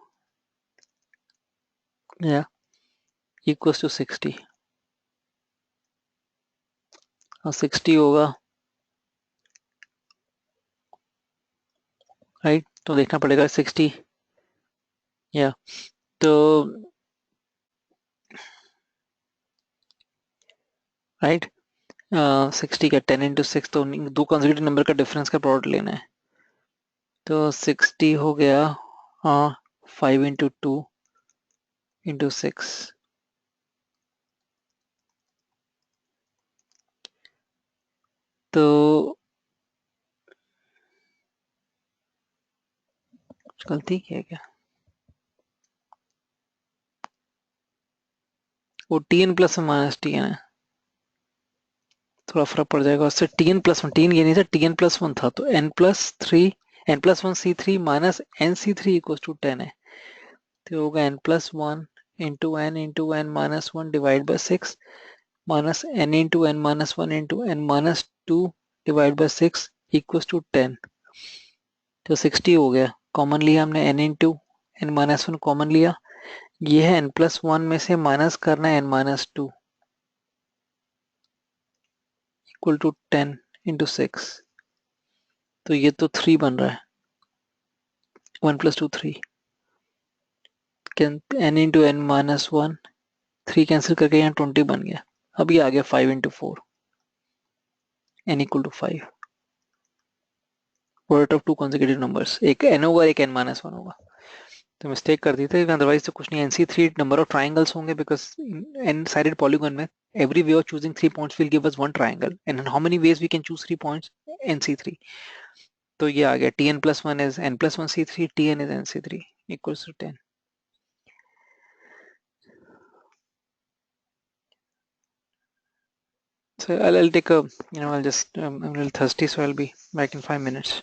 या इक्वल्स टू 60, और 60 होगा, राइट। तो देखना पड़ेगा 60 या तो, राइट। 60 का 10 इंटू 6, तो दो कंसेक्यूटिव नंबर का डिफरेंस का प्रोडक्ट लेना है। तो 60 हो गया, हाँ, 5 इंटू 2 इंटू 6, तो गलती की है क्या? वो टीएन प्लस माइनस टीएन है, थोड़ा फर्क पड़ जाएगा उससे। टीएन+1, टीएन ये नहीं था, टीएन+1 था, तो n+1 C3 minus NC3 equal to 10 है। तो होगा n+1 into n minus 1 divide by 6 minus n into n minus 1 into n-2 divide by 6 equal to 10। तो 60 हो गया, कॉमन लिया हमने n into n minus 1 common लिया, ये है n+1 में से माइनस करना है n-2 इक्वल टू 10 इंटू 6। तो ये तो 3 बन रहा है, 1 + 2 3, n into n minus 1, 3 cancel करके यहाँ 20 बन गया। अब ये आ गया 5 into 4, n equal to 5। Product of two consecutive numbers, एक n होगा, एक n-1 होगा। तो मिस्टेक कर दी थी, अदरवाइज तो कुछ नहीं। NC3 नंबर ऑफ ट्राइंगल्स होंगे, बिकॉज n साइडेड पॉलीगन में every way of choosing 3 points will give us one triangle, and how many ways we can choose 3 points? NC3। तो ये आ गया Tn+1 is n+1 C3, Tn is NC3 equals to 10। So I'll take a, I'll just, I'm a little thirsty, so I'll be back in 5 minutes.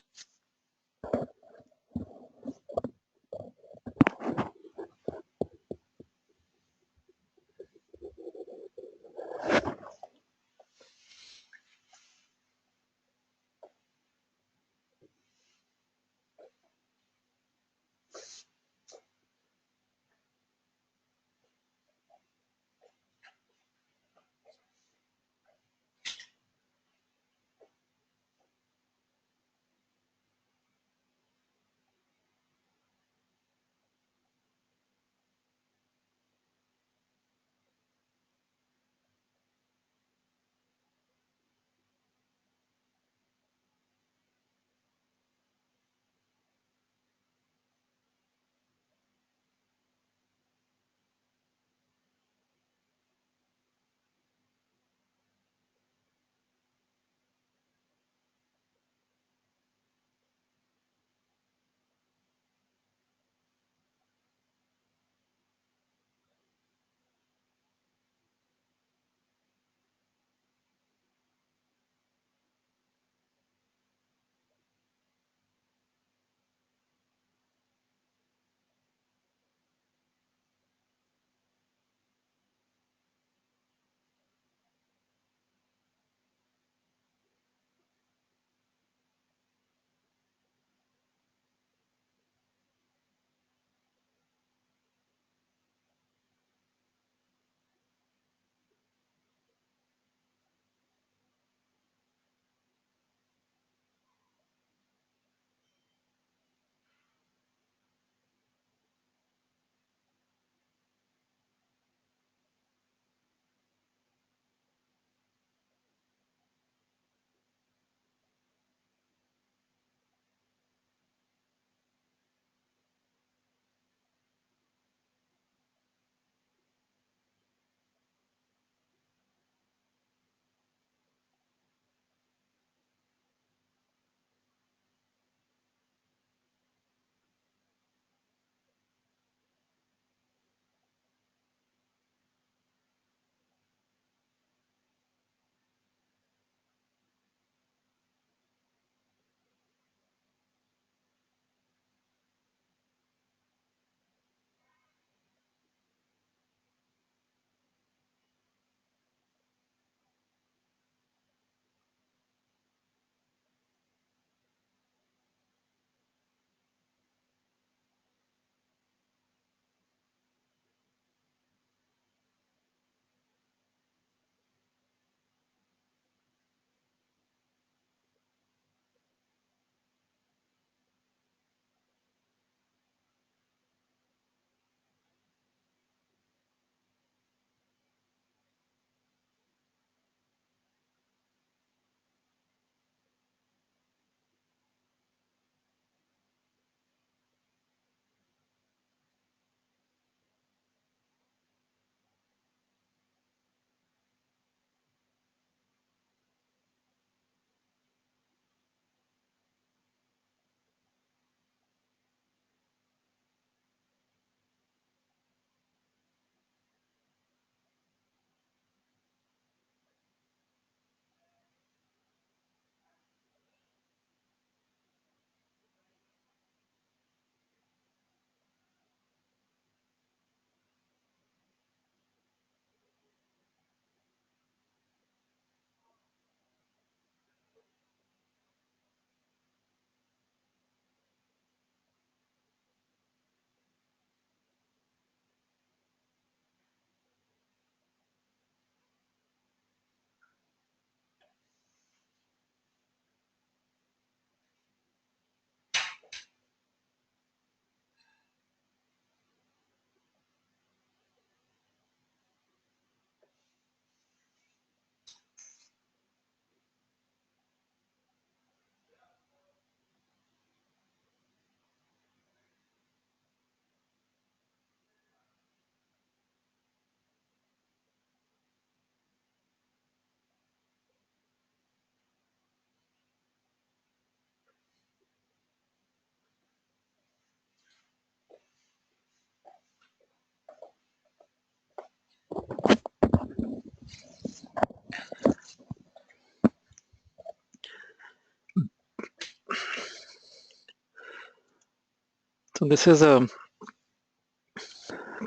So this is a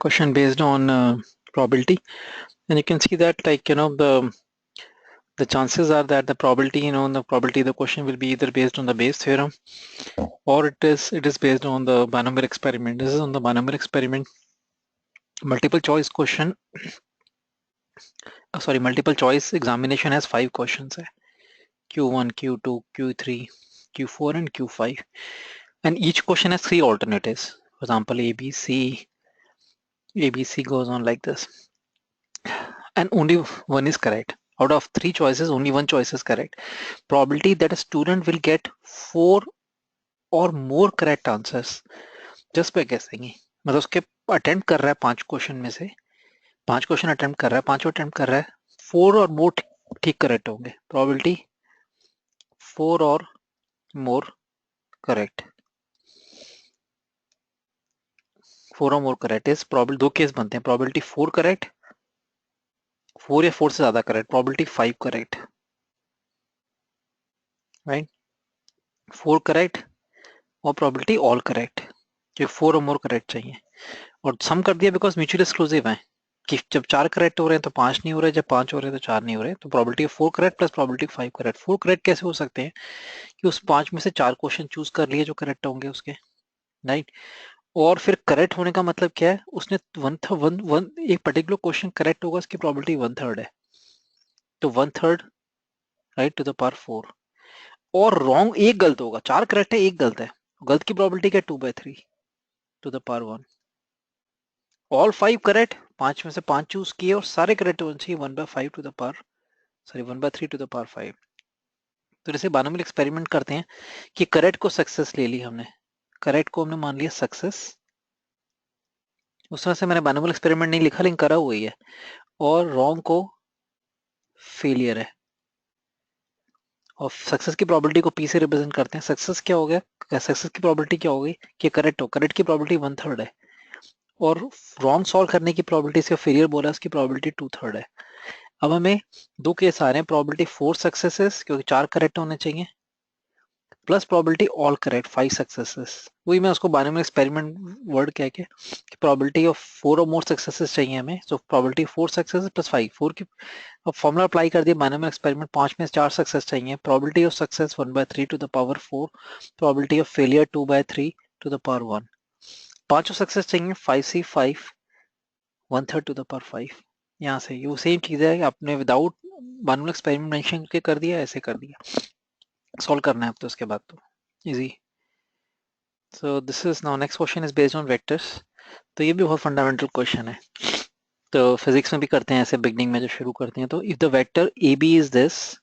question based on probability, and you can see that, like, the chances are that the probability, the probability of the question will be either based on the Bayes theorem, or it is based on the binomial experiment. This is on the binomial experiment. Multiple choice question, multiple choice examination has 5 questions hai. Q1, Q2, Q3, Q4 and Q5, and each question has 3 alternatives. For example, ABC goes on like this, and only one is correct. Out of 3 choices, only one choice is correct. Probability that a student will get 4 or more correct answers just by guessing ही, मतलब उसके attempt कर रहा है 5 question में से, 5 question attempt कर रहा है, 5 अटेम्प्ट कर रहा है, 4 और मोर ठीक करेक्ट होंगे. प्रोबेबिलिटी 4 और मोर करेक्ट, 4 और मोर करेक्ट इज प्रोबेबिलिटी. दो केस बनते हैं, प्रोबेबिलिटी 4 करेक्ट, 4 या 4 से ज्यादा correct, probability 5 correct, right. 4 correct और प्रोबेबिलिटी ऑल करेक्ट, जो 4 और मोर करेक्ट चाहिए. और सम कर दिया बिकॉज म्यूचुअल एक्सक्लूसिव है कि जब 4 करेक्ट हो रहे हैं तो 5 नहीं हो रहे, जब 5 हो रहे हैं तो 4 नहीं हो रहे. तो probability 4 correct plus probability 5 correct. 4 correct कैसे हो सकते हैं कि उस 5 में से 4 क्वेश्चन चूज कर लिए जो करेक्ट होंगे उसके, राइट. और फिर करेक्ट होने का मतलब क्या है, उसने एक पर्टिकुलर क्वेश्चन करेक्ट होगा, उसकी प्रोबेबिलिटी 1/3 है, तो 1/3 राइट टू द पावर 4. और रॉन्ग एक गलत होगा, 4 करेक्ट है एक गलत है, गलत की प्रोबेबिलिटी क्या, 2/3 to the power 1. All 5 correct, 5 में से 5 चूज किए और सारे करेक्ट होने चाहिए 1/5 to the power, 1/3 to the power 5. तो जैसे बायनोमियल एक्सपेरिमेंट करते हैं कि करेक्ट को सक्सेस ले ली हमने, करेक्ट को हमने मान लिया सक्सेस. उस तरह से मैंने बायनोमियल एक्सपेरिमेंट नहीं लिखा लेकिन करा हुआ ही है. और रॉन्ग को फेलियर है. और सक्सेस की प्रोबेबिलिटी को पी से रिप्रेजेंट करते हैं. सक्सेस क्या हो गया, सक्सेस की प्रोबेबिलिटी क्या होगी कि करेक्ट हो, करेक्ट की प्रोबेबिलिटी 1/3 है, और रॉन्ग सॉल्व करने की प्रोबेबिलिटी से फेलियर बोला, उसकी प्रोबेबिलिटी 2/3 है. अब हमें दो केस आ रहे हैं, प्रोबेबिलिटी 4 सक्सेसेस क्योंकि 4 करेक्ट होने चाहिए, plus probability all correct 5 successes. वही मैं उसको बायनोमियल एक्सपेरिमेंट वर्ड कह के, प्रोबेबिलिटी ऑफ 4 और मोर सक्सेसेस चाहिए हमें, सो प्रोबेबिलिटी 4 सक्सेस प्लस 5, 4 की. अब फॉर्मूला अप्लाई कर दिया बायनोमियल एक्सपेरिमेंट, 5 में 4 सक्सेस चाहिए, probability of success 1/3 to the power 4, probability of failure 2/3 to the power 1. 5 success चाहिए, 5C5 1/3 टू द पावर 5. यहाँ से ये सेम चीज है, आपने विदाउट बायनोमियल एक्सपेरिमेंट मेंशन के कर दिया, ऐसे कर दिया. सॉल्व करना है अब तो उसके बाद तो easy. So this is now next question is based on vectors. तो ये भी बहुत फंडामेंटल क्वेश्चन है, तो फिजिक्स में भी करते हैं ऐसे बिगनिंग में जब शुरू करते हैं. तो if the vector A B is this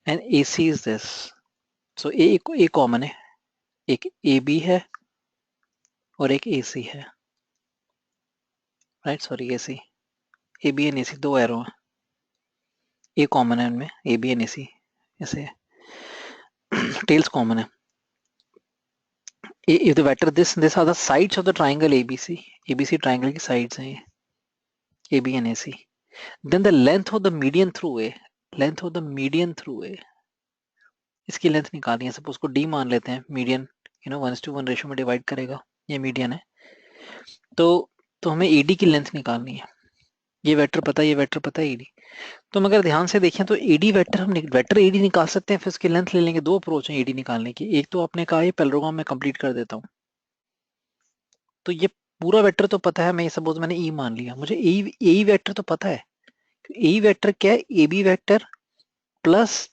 and A C is this, so A common है, एक ए बी है और एक ए सी है, right. Sorry a b and A c दो एरो हैं, ए कॉमन है उनमें, ए बी एंड ए सी ऐसे टेल्स कॉमन है. if the vector this are the sides of the triangle ABC triangle की sides हैं ये AB and AC. Then the length of the median through A, इसकी लेंथ निकालनी है. सपोज को D मान लेते हैं, मीडियन 1:1 रेशो में डिवाइड करेगा, ये मीडियन है. तो हमें AD की लेंथ निकालनी है. ये वेक्टर पता है, ये वेक्टर पता है AD. तो हम अगर ध्यान से देखें तो AD वेक्टर, हम वेक्टर AD निकाल सकते हैं, फिर उसकी लेंथ ले लेंगे. दो अप्रोच है AD निकालने की. एक तो आपने कहा ये पैरेललोग्राम में कंप्लीट कर देता हूँ, तो ये पूरा वेक्टर तो पता है, मैं सपोज मैंने ई मान लिया, मुझे ए वेक्टर तो पता है. ए वेक्टर क्या है, A B vector plus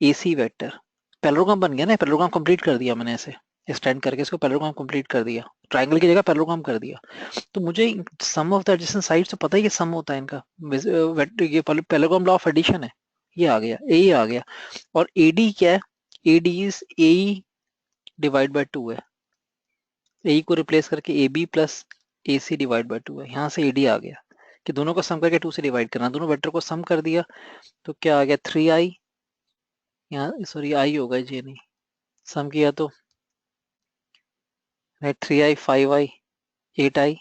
A C vector. Parallelogram बन गया ना, पैरेललोग्राम कंप्लीट कर दिया मैंने, ऐसे एक्सटेंड करके इसको पैरेललोग्राम कंप्लीट कर दिया, ट्रायंगल की जगह पैरेललोग्राम कर दिया. तो मुझे सम ऑफ द एडजेसेंट साइड्स तो पता ही है, सम होता है इनका. ये पैरेललोग्राम लॉ ऑफ एडिशन है, ये आ गया, ए आ गया. और ए डी क्या है, A D is A divide by 2 है, ए को रिप्लेस करके A B plus A C divide by 2 है. यहाँ से ए डी आ गया कि दोनों को सम करके 2 से डिवाइड करना, दोनों वेक्टर को सम कर दिया तो क्या आ गया 3i, यहाँ सॉरी आई होगा जे नहीं, सम किया तो 3i 5i 8i,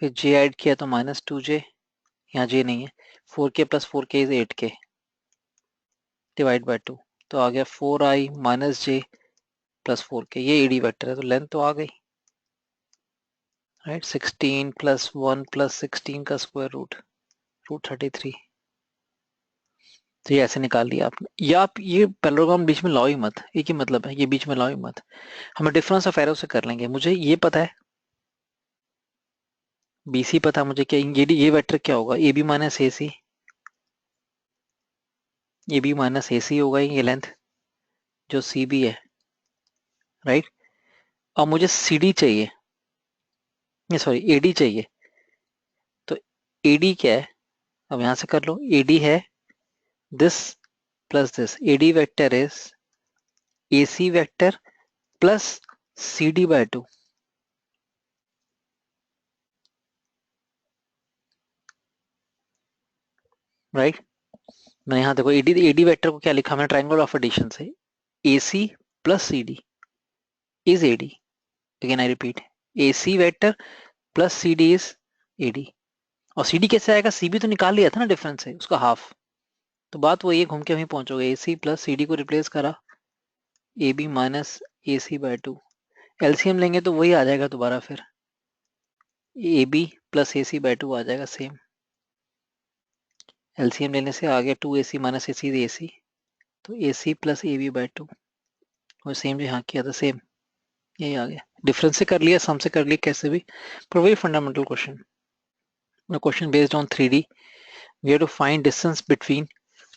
फिर जे ऐड किया तो -2j, यहाँ जे नहीं है, 4k plus 4k is 8k divide by 2, तो आ गया 4i - j प्लस 4k, ये एडी वेक्टर है तो लेंथ तो आ गई, राइट। 16 प्लस 1 प्लस 16 का स्क्वायर रूट, रूट 33। तो ये ऐसे निकाल लिया आपने, या आप ये पैरेललोग्राम बीच में लाओ ही मत, एक ही मतलब है, ये बीच में लाओ ही मत, हमें डिफरेंस ऑफ एरो से कर लेंगे। मुझे ये पता है, BC पता है मुझे, क्या ये वेक्टर क्या होगा, AB minus AC, AB minus AC होगा ये लेंथ जो CB है, राइट। अब मुझे CD चाहिए, ये सॉरी AD चाहिए, तो AD क्या है, अब यहां से कर लो, AD है this plus this, AD vector is AC vector plus CD by 2, right. मैं यहाँ देखो एडी वेक्टर को क्या लिखा मैंने, ट्रायंगल ऑफ एडिशन से, AC plus CD is AD, again I repeat, AC vector plus CD is AD। और CD कैसे आएगा, CB तो निकाल लिया था ना डिफरेंस से, उसका हाफ, तो बात वही है, घूम के वहीं पहुंचोगे, AC प्लस CD को रिप्लेस करा, AB minus AC by 2, LCM लेंगे तो वही आ जाएगा दोबारा, फिर AB प्लस AC बाय 2 आ जाएगा सेम, LCM लेने से आ गया 2AC minus AC is AC, तो AC प्लस AB बाय 2, और सेम जो यहाँ किया था सेम यही आ गया, डिफरेंस से कर लिया, सम से कर लिया, कैसे भी, पर वही fundamental question. Question based on 3D, we have to find distance between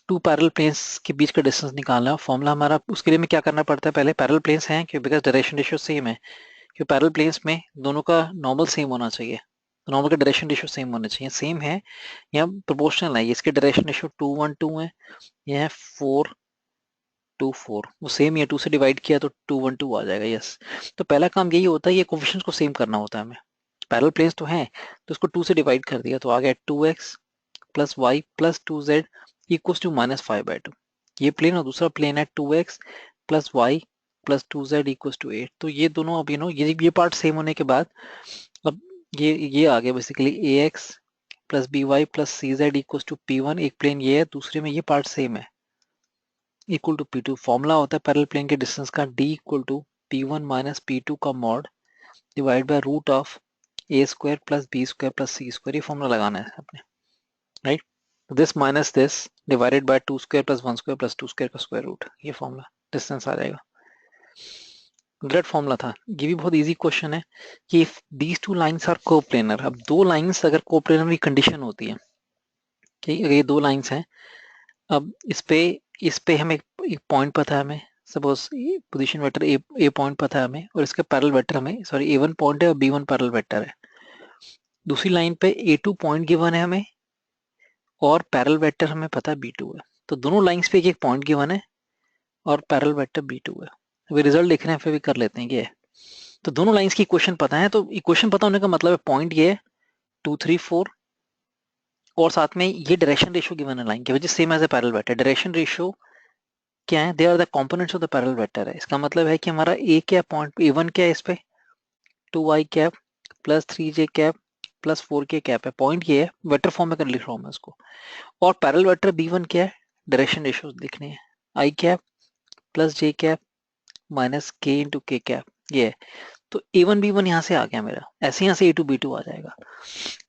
two parallel planes के बीच का डिस्टेंस निकालना है। फॉर्मूला हमारा उसके लिए में क्या करना पड़ता है, पहले पैरेलल प्लेन्स हैं क्यों, बिकॉज डायरेक्शन रेशियो सेम है, क्यों पैरेलल प्लेन्स में दोनों का नॉर्मल सेम होना चाहिए, नॉर्मल का डायरेक्शन रेशियो सेम होना चाहिए, सेम है या प्रोपोर्शनल है, इसके डायरेक्शन रेशियो 2:1:2 है, यह है 4:4, वो सेम ही है, 2 से डिवाइड किया तो 2:1:2 आ जाएगा, यस। तो पहला काम यही होता है, ये कोफिशिएंट्स को सेम करना होता है हमें, पैरेलल प्लेन्स तो हैं तो उसको 2 से डिवाइड कर दिया तो आ गया 2x plus y plus 2z equal to -5/2, ये प्लेन और दूसरा प्लेन है 2x plus y plus 2z equal to 8, तो ये दोनों अब ये पार्ट सेम होने के बाद अब ये आ गया basically ax plus by plus cz equal to p1, एक प्लेन ये है, दूसरे में ये पार्ट सेम है, इक्वल टू p2, फॉर्मूला होता है पैरेलल प्लेन के डिस्टेंस का, d equal to p1 minus p2 का mod divide by root of a square plus b square plus c square, ये फॉर्मूला लगाना है आपने, right. This minus this divided by 2 square plus 1 square plus 2 square का square root, ये formula distance आ जाएगा, great formula था। ये भी बहुत इजी क्वेश्चन है कि if these two lines are coplanar, अब दो लाइंस अगर कोप्लेनर की कंडीशन होती है, ठीक है, ये दो लाइंस हैं, अब इस पे हमें एक पॉइंट पता है हमें, suppose position vector A point पता है हमें, और इसके पैरेलल वेक्टर हमें, सॉरी A1 पॉइंट है और B1 पैरेलल वेक्टर है, दूसरी लाइन पे A2 पॉइंट गिवन है हमें और पैरेलल वेक्टर हमें पता है B2 है, तो दोनों लाइंस पे एक एक पॉइंट गिवन है और पैरेलल वेक्टर B2 है, वे रिजल्ट लिख रहे हैं फिर भी कर लेते हैं, ये है। तो दोनों लाइंस की इक्वेशन पता है, तो इक्वेशन पता होने का मतलब है पॉइंट ये है 2 3 4, और साथ में ये डायरेक्शन रेशियो गिवन है लाइन के, which is same as a parallel vector, direction ratio क्या है, they are the components of the parallel vector है, इसका मतलब है कि हमारा ए क्या पॉइंट A1 क्या है, इस पे 2y cap plus 3j cap plus 4k cap है, पॉइंट ये है, वेक्टर फॉर्म में कर लिख रहा हूँ मैं इसको, और पैरेलल वेक्टर B1 क्या है, डायरेक्शन रेशियो लिखने हैं, आई कैप प्लस जे कैप माइनस के इंटू के कैप, ये है। तो A1 B1 यहाँ से आ गया मेरा, ऐसे यहाँ से A2 B2 आ जाएगा।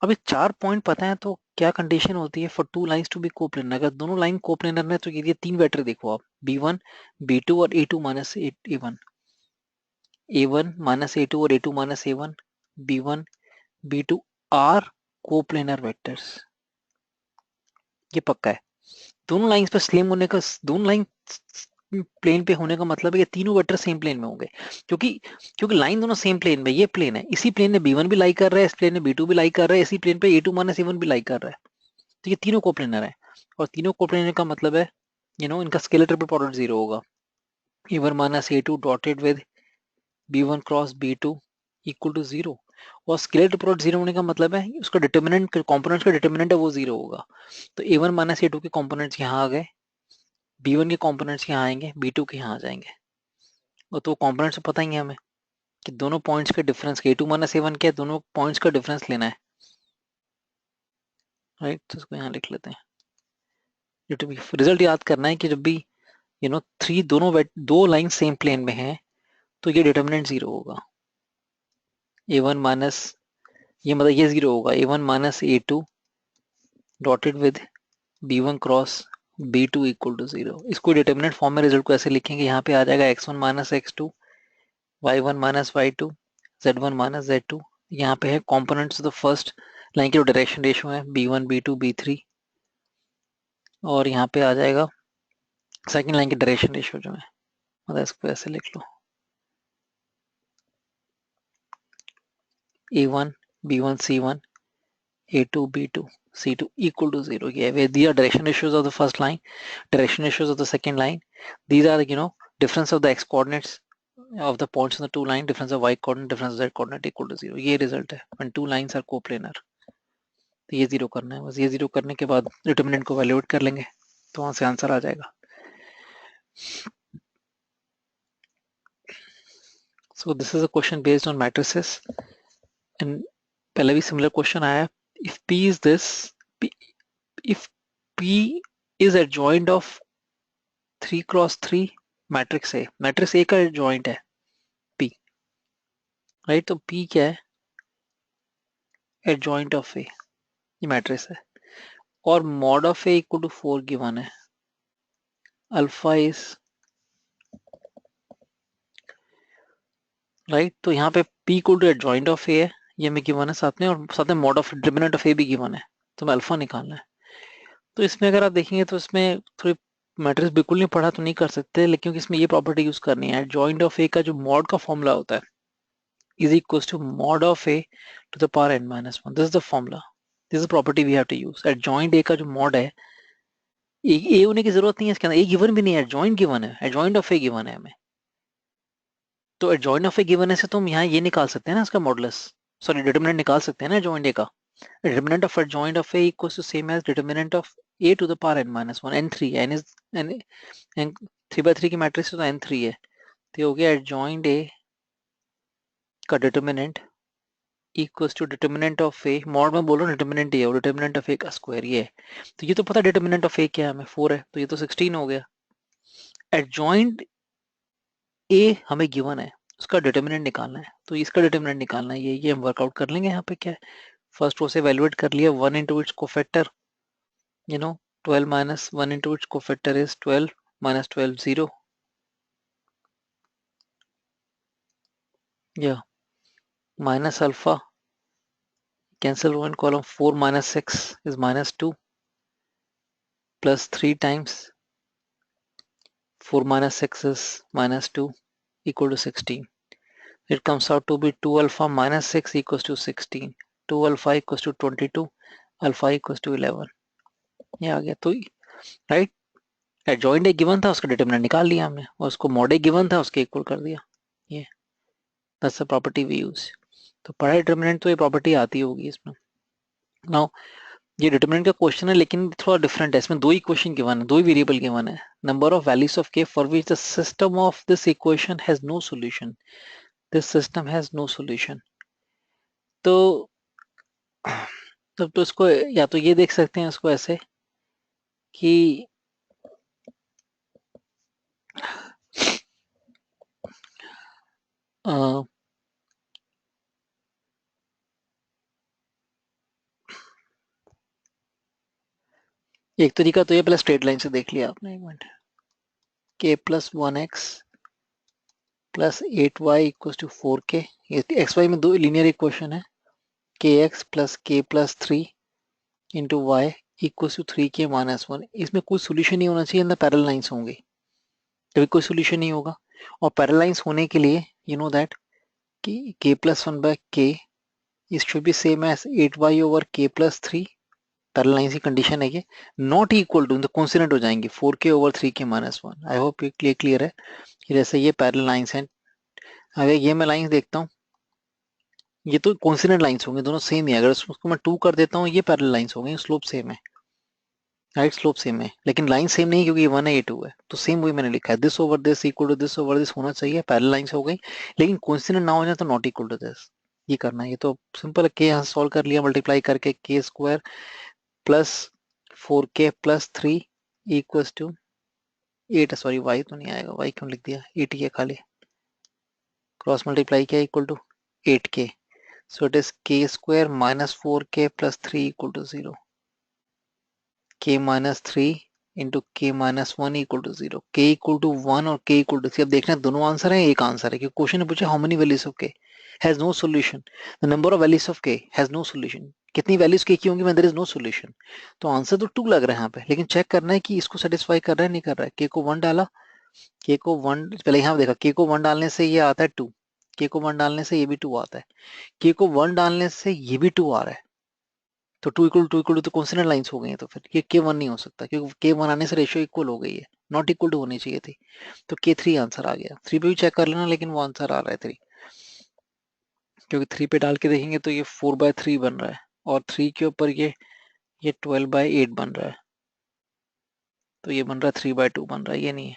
अब ये 4 पॉइंट पता है तो क्या कंडीशन होती है for two lines to be coplanar, अगर दोनों लाइन कोप्लेनर में तो ये तीन वेक्टर देखो आप, B1 B2 और A2 minus A1, A1 minus A2 और A2 minus A1, B1 B2 are coplanar vectors, ये पक्का है। दोनों लाइंस पे सेम होने का, दोनों लाइन प्लेन पे होने का मतलब है कि तीनों वेक्टर सेम प्लेन में होंगे, क्योंकि क्योंकि लाइन दोनों सेम प्लेन में, ये प्लेन है, इसी प्लेन में B1 भी लाई कर रहा है, इस प्लेन में B2 भी लाई कर रहा है, इसी प्लेन पे A2 माइनस A1 भी लाई कर रहा है, तो ये तीनों कोप्लेनर है, और तीनों कोप्लेनर का मतलब है इनका स्केलर ट्रिपल प्रोडक्ट 0 होगा, A1 minus A2 dotted with B1 cross B2 equal to 0, और स्केलर प्रोडक्ट 0 होने का मतलब है उसका डिटर्मिनेंट, कंपोनेंट्स का डिटर्मिनेंट है वो 0 होगा, तो A1 माइनस A2 के कंपोनेंट्स यहाँ आ गए, B1 के कंपोनेंट्स यहाँ आएंगे, B2 के यहाँ आ जाएंगे, और तो कंपोनेंट्स पता ही है हमें कि दोनों पॉइंट्स के डिफरेंस के A2 माइनस A1 क्या है, दोनों पॉइंट्स का डिफरेंस लेना है, राइट। तो इसको यहाँ लिख लेते हैं, रिजल्ट याद करना है कि जब भी थ्री दो लाइन सेम प्लेन में है तो ये डिटर्मिनेंट 0 होगा। a1 माइनस, ये मतलब ये 0 होगा, a1 minus a2 dotted with b1 cross b2 equal to 0। इसको डिटर्मिनेंट फॉर्म में रिजल्ट को ऐसे लिखेंगे, यहाँ पे आ जाएगा x1 minus x2, y1 minus y2, z1 minus z2। यहाँ पे है components of the first line की जो डायरेक्शन रेशियो है b1 b2 b3, और यहाँ पे आ जाएगा सेकंड लाइन की डायरेक्शन रेशियो जो है, मतलब इसको ऐसे लिख लो a1 b1 c1 a2 b2 c2 equal to 0. Yeah, where these are direction ratios of the first line, direction ratios of the second line. These are, difference of the x coordinates of the points on the two line, difference of y coordinate, difference of z coordinate equal to 0. ये result है when two lines are coplanar. तो ये 0 करना है, बस ये 0 करने के बाद डिटर्मिनेंट को वैल्यूएट कर लेंगे, तो वहां से आंसर आ जाएगा। So this is a question based on matrices, and पहले भी सिमिलर क्वेश्चन आया, if P is this, if P is adjoint of 3 cross 3 matrix A, matrix A का adjoint है P, राइट? तो P क्या है? adjoint of A, ये matrix है, और mod of A equal to 4 given है, अल्फा इज, राइट? तो यहाँ पे P equal to adjoint of A है, ये हमें गिवन है साथ में, और साथ में mod of determinant of A भी गिवन है, तो हमें अल्फा निकालना है। तो इसमें अगर आप देखेंगे तो इसमें थोड़ी मैट्रिक्स बिल्कुल नहीं पढ़ा तो नहीं कर सकते, लेकिन क्योंकि इसमें ये प्रॉपर्टी यूज करनी है, adjoint of A का जो mod का फॉर्मूला होता है is equals to mod of A to the power n minus 1. This is the formula. This is the property we have to use. Adjoint A का जो mod है, A होने की जरूरत नहीं है इसके अंदर, A गिवन भी नहीं है, adjoint गिवन है, adjoint of A गिवन है हमें। तो adjoint of A गिवन है से तो हम यहाँ ये निकाल सकते हैं ना, इसका मॉडुलस, सॉरी डिटरमिनेंट निकाल सकते हैं ना adjoint A का। Determinant of adjoint of A equals to same as determinant of A to the power n minus 1, n3, n is n 3/3 की मैट्रिक्स है तो n3 है, तो ये हो गया adjoint A का determinant equals to determinant of A, mod में बोलो डिटर्मिनेंट ये, और डिटर्मिनेंट ऑफ ए का स्क्वायर ये है, तो ये तो पता डिटर्मिनेंट ऑफ ए क्या है हमें, 4 है, तो ये तो 16 हो गया। एडजॉइंट ए हमें गिवन है, उसका डिटर्मिनेंट निकालना है, तो इसका डिटर्मिनेंट निकालना है, ये हम वर्कआउट कर लेंगे। यहाँ पे क्या है, फर्स्ट रो से वैल्यूएट कर लिया, 1 into its cofactor, 12 minus 1 into its cofactor is 12 minus 12 0, या minus alpha, cancel row and column, 4 minus 6 is minus 2 plus 3 times 4 minus 6 is minus 2 equal to 16. It comes out to be 2 alpha minus 6 equals to 16. 2 alpha equals to 22. Alpha equals to 11. ये आ गया, तो right, adjoint A given था, उसका determinant निकाल लिया हमने, और उसको मॉड ए गिवन था, उसके इक्वल कर दिया। ये that's the property we use. तो पढ़ा डिटरमिनेंट तो ये प्रॉपर्टी आती होगी इसमें। नाउ ये डिटरमिनेंट का क्वेश्चन है, लेकिन थोड़ा डिफरेंट है, इसमें दो ही क्वेश्चन गिवन है, दो ही वेरिएबल गिवन है, number of values of k for which the system of this equation has no solution, this system has no solution. तो तब तो इसको या तो ये देख सकते हैं इसको ऐसे कि एक तरीका तो ये पहले स्ट्रेट लाइन से देख लिया आपने, एक मिनट, के plus 1x plus 8y equal to 4k, ये एक्स वाई में दो लीनियर इक्वेशन है, k x plus k plus 3 into y equal to 3k minus 1। इसमें कोई सोल्यूशन नहीं होना चाहिए, अंदर पैरेलल लाइंस होंगी, कभी कोई सोल्यूशन नहीं होगा, और पैरेलल लाइंस होने के लिए यू नो दैट कि k plus 1 by k is should be same as 8y over k plus 3, parallel lines की कंडीशन है ये, नॉट इक्वल टू, कॉन्सिडेंट हो जाएंगे 4k over 3k minus 1। I hope ये क्लियर है कि जैसे ये पैरेलल लाइंस हैं, अगर ये मैं लाइंस देखता हूँ, ये तो कॉन्सिडेंट लाइंस होंगे, दोनों सेम ही है, अगर उसको मैं 2 कर देता हूँ, ये पैरेलल लाइंस होंगे, स्लोप सेम है, राइट, स्लोप सेम है, लेकिन लाइन सेम नहीं क्योंकि 1 है ये 2 है, तो सेम वही मैंने लिखा है, this over this equal to this over this होना चाहिए, पैरेलल लाइंस हो गई, लेकिन कॉन्सिडेंट ना हो जाए तो नॉट इक्वल टू दिस, ये करना है। ये तो सिंपल है, के यहाँ सॉल्व कर लिया मल्टीप्लाई करके, के square plus 4k plus 3 equals to 8, sorry y तो नहीं आएगा, वाई क्यों लिख दिया, 8 ही है खाली, क्रॉस मल्टीप्लाई क्या equal to 8k. So it is k square minus 4k plus 3 equal to 0. K minus 3 into k minus 1 equal to 0. K equal to 1 और k equal to 3. अब देखना दोनों आंसर है, एक आंसर है क्योंकि क्वेश्चन ने पूछा how many values of k has no solution. The number of values of k has no solution. कितनी वैल्यूज k की होंगी when there is no solution. तो आंसर तो 2 लग रहा है यहाँ पे, लेकिन चेक करना है कि इसको सेटिस्फाई कर रहा है नहीं कर रहा है. k को 1 डाला, k को 1 पहले यहाँ देखा, k को 1 डालने से ये आता है 2, k को 1 डालने से ये भी 2 आता है, k को 1 डालने से ये भी 2 आ रहा है. तो 2 तो कॉन्स्टेंट लाइंस हो गई हैं. तो फिर ये k1 नहीं हो सकता क्योंकि k1 आने से रेशियो इक्वल हो गई है, नॉट इक्वल टू होनी चाहिए थी. तो k3 आंसर आ गया. 3 पे भी चेक कर लेना, लेकिन वो आंसर आ रहा है 3, क्योंकि 3 पे डाल के देखेंगे तो ये 4/3 बन रहा है और 3 के ऊपर ये 12/8 बन रहा है. तो ये बन रहा है 3/2 बन रहा है, ये नहीं है,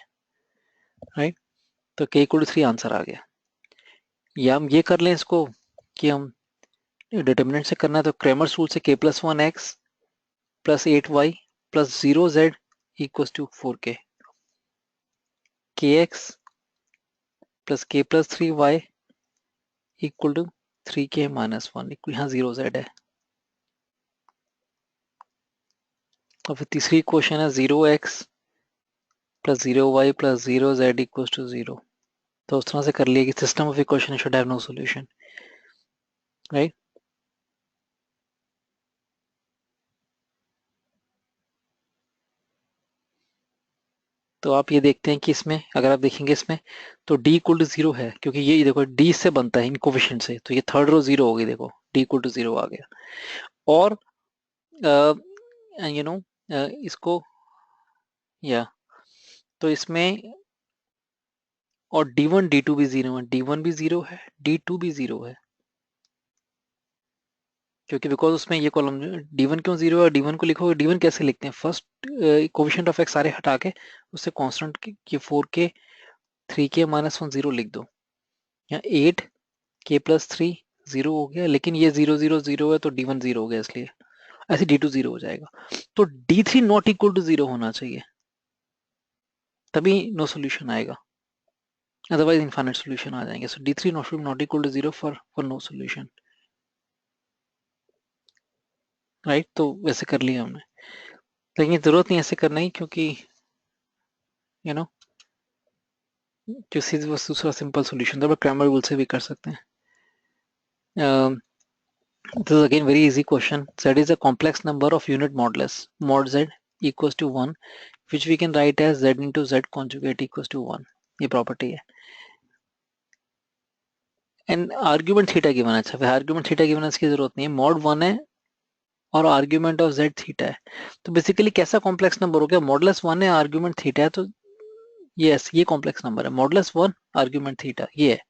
राइट. तो k इक्वल टू 3 आंसर आ गया. या हम ये कर लें इसको कि हम डिटर्मिनेंट से करना है तो क्रेमर्स रूल से k+1x plus 8y plus 0z equals to 4k. kx plus k plus 3y equal to 3k minus 1. यहाँ 0z है. और फिर तीसरी क्वेश्चन है 0x plus 0y plus 0z equals to 0. तो उस तरह से कर लिया कि system of equation should have no solution, right. तो आप ये देखते हैं कि इसमें अगर आप देखेंगे इसमें तो d इक्वल टू 0 है, क्योंकि ये देखो d से बनता है इन कोफिशिएंट से, तो ये थर्ड रो 0 हो गई. देखो d इक्वल टू 0 आ गया. और इसको या तो इसमें और d1 d2 भी 0 है, d1 भी 0 है, d2 भी 0 है, क्योंकि बिकॉज उसमें ये कॉलम d1 क्यों 0 है. d1 को लिखोगे, d1 कैसे लिखते हैं, फर्स्ट कोफिशिएंट ऑफ x सारे हटा के उससे कांस्टेंट की 4k 3k माइनस 1 0 लिख दो. यहाँ 8k प्लस 3 0 हो गया, लेकिन ये 0 0 0 है तो d1 0 हो गया, इसलिए ऐसे d2 0 हो जाएगा. तो d3 नॉट इक्वल टू 0 होना चाहिए, तभी नो सोल्यूशन आएगा, अदरवाइज इनफाइनाइट सोल्यूशन आ जाएंगे. So d3 not equal to 0 for no solution, right. तो वैसे कर लिया हमने, लेकिन जरूरत नहीं ऐसे करने की, क्योंकि यू नो किसी दूसरा सिंपल सोल्यूशन तो क्रैमर रूल से भी कर सकते हैं. This is again very easy question. Z is a complex number of unit modulus. Mod Z equals to 1, which we can write as Z into Z conjugate equals to 1. ये property है. And argument theta given है. अच्छा, फिर argument theta given है, इसकी जरूरत नहीं है. मॉड 1 है और आर्ग्यूमेंट ऑफ Z थीटा है. तो बेसिकली कैसा कॉम्प्लेक्स नंबर हो गया, मॉडुलस 1 है, आर्ग्यूमेंट थीटा है, तो यस ये कॉम्प्लेक्स नंबर है. मॉडुलस 1 आर्ग्यूमेंट थीटा ये है.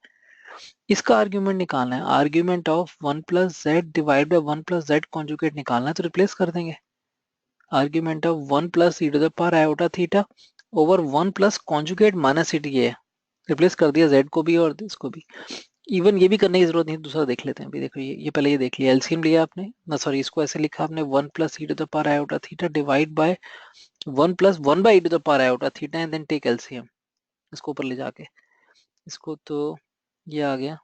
इसका आर्ग्यूमेंट निकालना है, argument of 1 plus z divide by 1 plus z conjugate निकालना है, तो रिप्लेस कर देंगे. Argument of 1 plus e to the power iota theta over 1 plus conjugate minus e t है. रिप्लेस कर दिया जेड को भी और इसको भी. इवन ये भी करने की जरूरत नहीं, दूसरा देख लेते हैं. अभी देखो ये पहले ये देख लिया, एलसीएम लिया आपने ना, सॉरी इसको ऐसे लिखा आपने 1 plus e to the power iota theta divide by 1 plus 1 by e to the power iota theta and then take LCM. इसको ऊपर ले जाके इसको, तो ये आ गया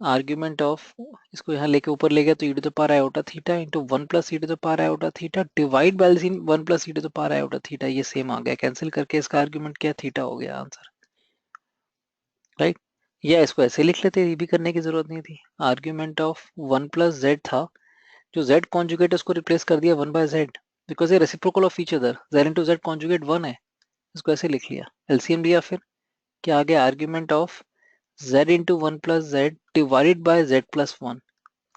आर्ग्यूमेंट ऑफ, इसको यहाँ लेके ऊपर ले गया तो e to the power iota theta into 1 plus e to the power iota theta divide by 1 plus e to the power iota theta. ये सेम आ गया, कैंसिल करके इसका आर्ग्यूमेंट क्या थीटा हो गया आंसर, राइट. या इसको ऐसे लिख लेते, ये भी करने की जरूरत नहीं थी. आर्ग्यूमेंट ऑफ 1 प्लस जेड था, जो जेड कॉन्जुगेट उसको रिप्लेस कर दिया 1 बाय जेड, बिकॉज ये reciprocal of each other. Z into Z conjugate 1 है, इसको ऐसे लिख लिया. एलसीएम लिया, फिर क्या आ गया, argument of z into 1 plus z divided by z plus 1.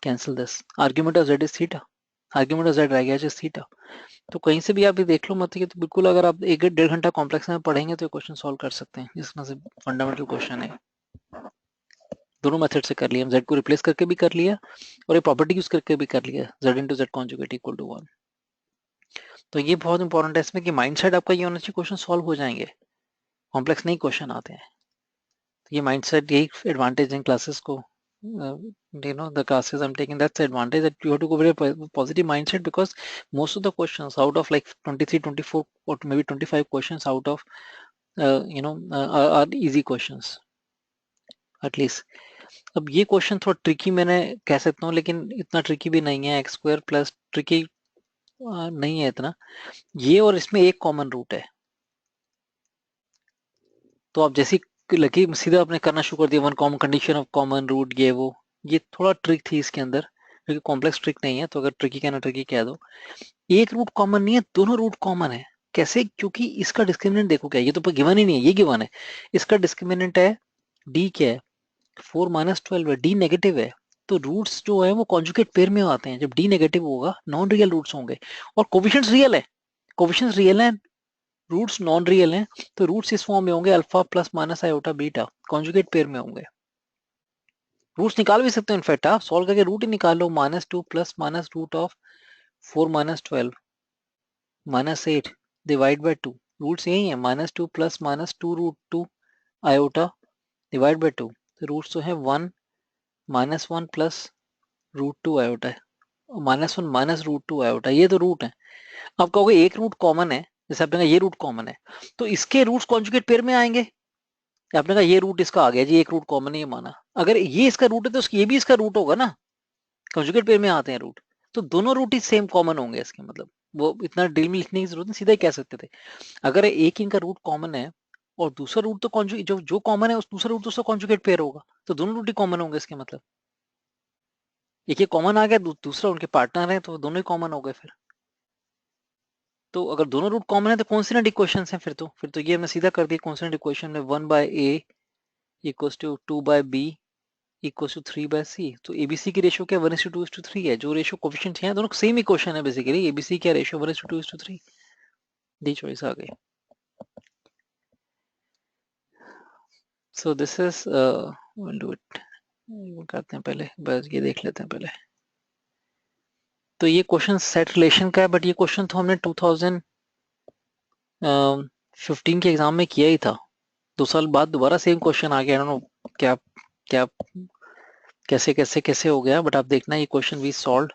Cancel this. Argument of z is theta. Argument of z रह गया just theta. तो कहीं से भी आप ये देख लो मत, कि तो बिल्कुल अगर आप 1-1.5 घंटा कॉम्प्लेक्स में पढ़ेंगे तो ये क्वेश्चन सॉल्व कर सकते हैं. इस तरह से फंडामेंटल क्वेश्चन है. दोनों मेथड से कर लिया, हम z को रिप्लेस करके भी कर लिया और ये प्रॉपर्टी यूज करके भी कर लिया, z into z conjugate equal to 1. तो ये बहुत इंपॉर्टेंट है इसमें कि माइंडसेट आपका ये होना चाहिए, क्वेश्चन सॉल्व हो जाएंगे, कॉम्प्लेक्स नहीं क्वेश्चन आते हैं. ये माइंडसेट यही एडवांटेज इन क्लासेस को, the classes I'm taking, that's the advantage, that you have to go with a positive mindset, because most of the questions out of like 23 24 or maybe 25 questions out of are easy questions. At least. अब ये question थोड़ा tricky मैंने कह सकता हूँ, लेकिन इतना tricky भी नहीं है। एक्स स्क्वायर प्लस ट्रिकी नहीं है इतना ये, और इसमें एक कॉमन रूट है। तो आप जैसी लकी सीधा आपने करना शुरू कर दिया, one common condition of common root, ये थोड़ा ट्रिक थी इसके अंदर, क्योंकि कॉम्प्लेक्स ट्रिक नहीं है, तो अगर ट्रिकी कहना ट्रिकी कह दो। एक रूट कॉमन नहीं है, दोनों रूट कॉमन है। कैसे? क्योंकि इसका डिस्क्रिमिनेंट देखो क्या है, ये तो गिवन ही नहीं है, ये गिवन है। इसका डिस्क्रिमिनेंट है डी, क्या है 4 - 12 है, डी नेगेटिव है। तो रूट्स जो है वो कॉन्जुगेट पेयर में आते हैं। जब डी नेगेटिव होगा नॉन रियल रूट्स होंगे, और कोफिशिएंट्स रियल है। कोफिशिएंट्स रियल है, रूट्स नॉन रियल हैं। तो रूट्स इस फॉर्म में होंगे alpha plus minus iota beta, conjugate pair में होंगे। रूट्स निकाल भी सकते हो, इनफैक्ट आप सॉल्व करके रूट ही निकाल लो। -2 प्लस minus root of 4 - 12 -8 divide by 2। Roots यही है, -2 प्लस -2 √2 आयोटा डिवाइड बाई 2। तो रूट्स तो है 1 -1 प्लस √2 आयोटा है, -1 माइनस √2 आयोटा, ये तो रूट है। आप कहोगे एक रूट कॉमन है, जैसे आपने कहा ये रूट कॉमन है, तो इसके रूट्स कॉन्जुगेट पेयर में आएंगे। आपने कहा ये रूट इसका आ गया जी, एक रूट कॉमन ही माना। अगर ये इसका रूट है तो ये भी इसका रूट होगा ना, कंजुगेट पेयर में आते हैं रूट। तो दोनों रूट ही सेम कॉमन होंगे इसके, मतलब वो इतना डिटेल में लिखने की जरूरत नहीं, सीधा ही कह सकते थे। अगर एक इनका रूट कॉमन है और दूसरा रूट तो कॉन्जुगेट, जो कॉमन है उस दूसरा रूट तो उसका कॉन्जुगेट पेयर होगा, तो दोनों रूट ही कॉमन होंगे इसके मतलब। एक ये कॉमन आ गया, दूसरा उनके पार्टनर है, तो दोनों ही कॉमन हो गए फिर। तो अगर दोनों रूट कॉमन है तो कॉन्स्टेंट इक्वेशन है फिर तो ये हमने सीधा कर दिया कॉन्स्टेंट इक्वेशन में, 1/a equals to 2/b equals to 3/c। तो एबीसी की रेशियो क्या 1:2:3 है। जो रेशियो कोफिशिएंट है दोनों सेम इक्वेशन है बेसिकली। एबीसी क्या रेशियो 1:2:3, डी चॉइस आ गई। सो this is will do it, करते हैं पहले, बस ये देख लेते हैं पहले। तो ये क्वेश्चन सेट रिलेशन का है, बट ये क्वेश्चन तो हमने 2015 के एग्जाम में किया ही था। 2 साल बाद दोबारा सेम क्वेश्चन आ गया। आई डोंट नो क्या क्या कैसे कैसे कैसे हो गया, बट आप देखना ये क्वेश्चन वी सॉल्व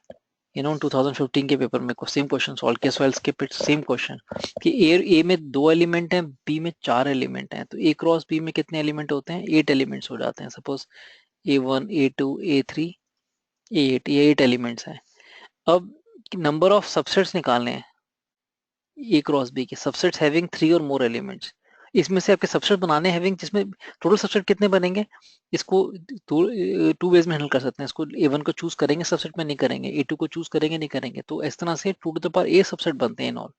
2015 के पेपर में सेम क्वेश्चन सॉल्व किया। So I skip it. Same question कि ए में 2 एलिमेंट हैं, बी में 4 एलिमेंट हैं, तो ए क्रॉस बी में कितने एलिमेंट होते हैं? 8 एलिमेंट्स हो जाते हैं। Suppose A1 A2 A3 A8, ये 8 एलिमेंट्स हैं। अब नंबर ऑफ सबसेट्स निकालने हैं ए क्रॉस बी के, सबसेट्स हैविंग 3 और मोर एलिमेंट्स। इसमें से आपके सबसेट बनाने हैविंग, जिसमें टोटल सबसेट कितने बनेंगे? इसको टू वेज में हैंडल कर सकते हैं। इसको A1 को चूज करेंगे, सबसेट में नहीं करेंगे, A2 को चूज करेंगे, नहीं करेंगे। तो इस तरह से 2 to the power A subset बनते हैं इन ऑल।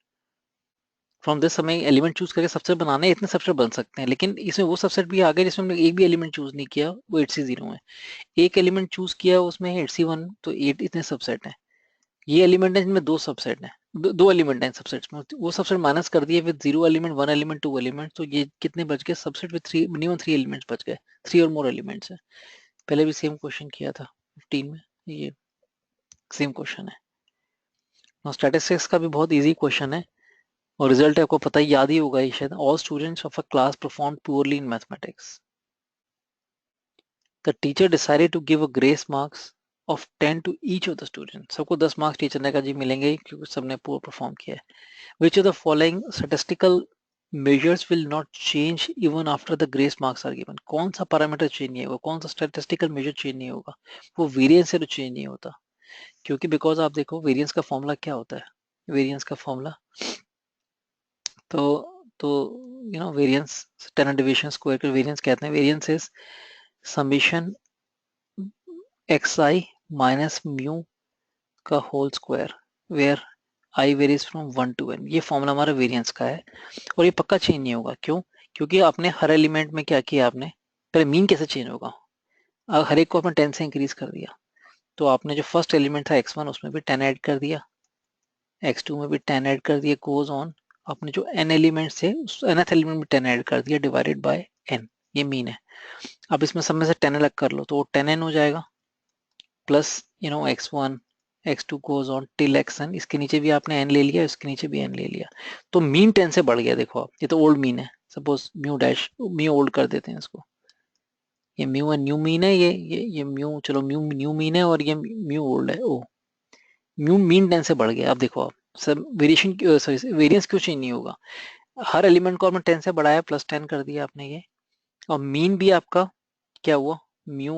फ्रॉम दिस समय एलिमेंट चूज करके सबसेट बनाने इतने सबसेट बन सकते हैं। लेकिन इसमें वो सबसेट भी आ गए जिसमें हमने एक भी एलिमेंट चूज नहीं किया, वो 8C0 है। एक एलिमेंट चूज किया उसमें 8C1, तो 8 इतने सबसेट हैं। ये एलिमेंट है जिनमें 2 सबसेट हैं, दो एलिमेंट हैं सबसेट्स में, वो सबसेट माइनस कर दिए विद 0 एलिमेंट, 1 एलिमेंट, 2 एलिमेंट। तो ये कितने बच गए? सबसेट विद 3, मिनिमम 3 एलिमेंट्स बच गए, 3 और मोर एलिमेंट्स है। पहले भी सेम क्वेश्चन किया था 15 में, ये सेम क्वेश्चन है। और स्टैटिस्टिक्स का भी बहुत इजी क्वेश्चन है, और रिजल्ट आपको पता ही, याद ही होगा ये शायद। All students of a class perform poorly in mathematics. The teacher decided to give a grace marks of 10 to each of the student. सबको 10 मार्क्स टीचर ने कहा जी मिलेंगे क्योंकि सबने पुअर परफॉर्म किया है। Which of the following statistical measures will not change even after the grace marks are given? कौन सा पैरामीटर चेंज नहीं होगा, कौन सा स्टैटिस्टिकल मेजर चेंज नहीं होगा? वो वेरिएंस से तो चेंज नहीं होता, क्योंकि बिकॉज आप देखो वेरिएंस का फॉर्मूला क्या होता है। वेरिएंस का फॉर्मूला तो वेरिएंस स्टैंडर्ड डिवीजन स्क्वायर का वेरिएंस कहते हैं। Variance is summation xi minus mu का whole square where i varies from 1 to n। ये फॉर्मूला हमारा वेरिएंस का है, और ये पक्का चेंज नहीं होगा। क्यों? क्योंकि आपने हर एलिमेंट में क्या किया, आपने पहले मीन कैसे चेंज होगा? हर एक को आपने 10 से इंक्रीज कर दिया, तो आपने जो फर्स्ट एलिमेंट था x1 उसमें भी 10 ऐड कर दिया, x2 में भी 10 ऐड कर दिया, गोज ऑन। आपने जो n एलिमेंट थे उस nth एलिमेंट में 10 ऐड कर दिया, डिवाइडेड बाय n। ये मीन है। अब इसमें सब में से 10 अलग कर लो तो वो 10n हो जाएगा, plus x1 x2 goes on till xn। इसके नीचे भी आपने n ले लिया, इसके नीचे भी n ले लिया, तो मीन 10 से बढ़ गया। देखो आप, ये तो ओल्ड मीन है। Suppose mu dash, mu old कर देते हैं इसको, ये म्यू न्यू मीन है, ये म्यू, चलो म्यू न्यू मीन है, और ये म्यू ओल्ड है। ओ, म्यू मीन 10 से बढ़ गया। अब देखो आप, सब वेरिएशन, सॉरी वेरिएंस क्यों चेंज नहीं होगा? हर एलिमेंट को आपने 10 से बढ़ाया, प्लस 10 कर दिया आपने ये, और मीन भी आपका क्या हुआ, म्यू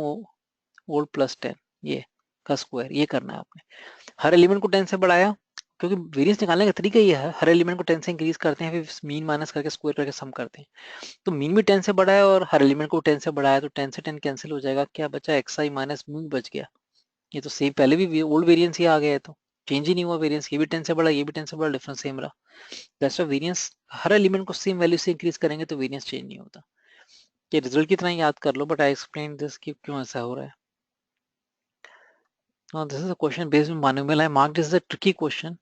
ओल्ड प्लस 10 ये का स्क्वायर, ये करना है आपने। हर एलिमेंट को 10 से बढ़ाया, क्योंकि वेरिएंस निकालने का तरीका ये है, हर एलिमेंट को 10 से इंक्रीज करते हैं, फिर मीन माइनस करके स्क्वायर करके सम करते हैं। तो मीन भी 10 से बढ़ा है और हर एलिमेंट को 10 से बढ़ाया, तो 10 से 10 कैंसिल हो जाएगा, क्या बचा, एक्स आई माइनस म्यू बच गया। ये तो सेम, पहले भी ओल्ड वेरिएंस ही आ गया है, तो चेंज ही नहीं हुआ वेरिएंस, ये भी 10 से बढ़ा, ये भी 10 से बढ़ा, डिफरेंस सेम रहा। That's why variance, her element को सेम वैल्यू से इंक्रीज करेंगे तो वेरिएंस चेंज नहीं होता। ये रिजल्ट की तरह याद कर लो, बट आई एक्सप्लेन दिस कि क्यों ऐसा हो रहा है। Now this is a question based on monomial. I marked this as a tricky question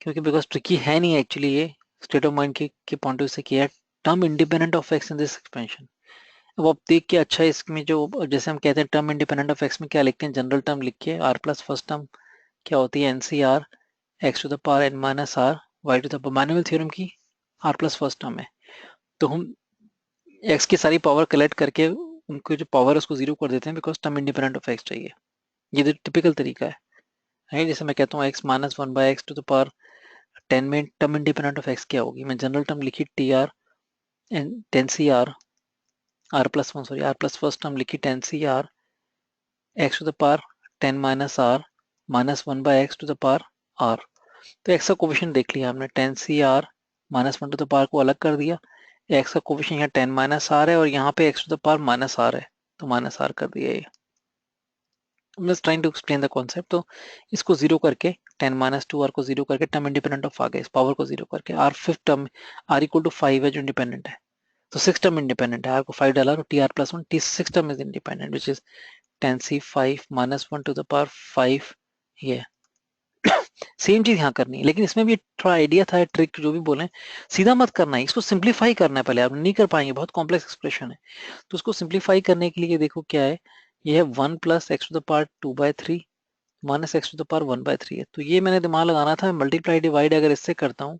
क्योंकि बिकॉज ट्रिकी है नहीं एक्चुअली, ये स्टेट ऑफ माइंड के पॉइंट ऑफ से किया है। Term independent of x in this expansion. अब आप देख के अच्छा इसमें जो जैसे हम कहते हैं टर्म इंडिपेंडेंट ऑफ एक्स में क्या लिखते हैं, जनरल टर्म लिखिए, आर प्लस फर्स्ट टर्म क्या होती है, nCr x to the power n minus r y to the power, manual theorem की आर प्लस फर्स्ट टर्म है। तो हम एक्स की सारी पावर कलेक्ट करके उनको जो पावर है उसको जीरो कर देते हैं, because term independent of x चाहिए। ये टिपिकल तरीका है, right? जैसे मैं कहता हूँ x minus one by x to the power 10 में टर्म इंडिपेंडेंट ऑफ एक्स क्या होगी, मैं जनरल टर्म लिखी t r and 10 c r, r plus one sorry, r plus first term लिखी 10 c r x to the power 10 minus r minus one by x to the power r. तो x का coefficient देख लिया हमने, 10 c r minus one to the power को अलग कर दिया, एक्स का कोफिशिएंट यहाँ 10 माइनस आर है और यहाँ पे x to the power minus r है, तो माइनस आर कर दिया ये। Just trying to explain the concept. तो इसको जीरो करके 10 माइनस टू आर को जीरो करके टर्म इंडिपेंडेंट ऑफ आ गया, इस पावर को जीरो करके r fifth term, r equal to 5 है जो इंडिपेंडेंट है, तो सिक्स टर्म इंडिपेंडेंट है, आर को 5 डाला तो t r plus one, T six term is independent which is 10 c 5 minus one to the power 5। ये सेम चीज यहाँ करनी है, लेकिन इसमें भी थोड़ा आइडिया था, ट्रिक जो भी बोले, सीधा मत करना है, इसको सिंप्लीफाई करना है पहले, आप नहीं कर पाएंगे, बहुत कॉम्प्लेक्स एक्सप्रेशन है। तो उसको सिंप्लीफाई करने के लिए देखो क्या है, ये है 1 plus x to the power 2/3 minus x to the power 1/3 है। तो ये मैंने दिमाग लगाना था, मल्टीप्लाई डिवाइड अगर इससे करता हूँ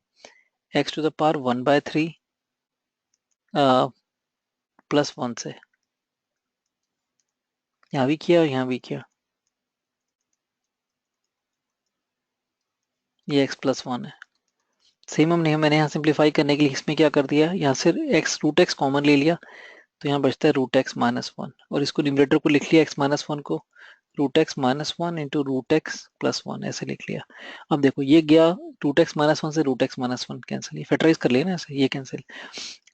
x to the power 1/3 plus one से, यहाँ भी किया और यहाँ भी किया, ये एक्स प्लस वन है। सेम हमने मैंने यहाँ सिंप्लीफाई करने के लिए इसमें क्या कर दिया, यहाँ से एक्स रूट एक्स कॉमन ले लिया, तो यहाँ बचता है रूट एक्स माइनस वन, और इसको न्यूमरेटर को लिख लिया एक्स माइनस वन को root x minus one into root x plus one ऐसे लिख लिया। अब देखो ये गया रूट एक्स माइनस वन से root x minus one cancel, ये फैक्टराइज कर लिया ना ऐसे, ये कैंसिल।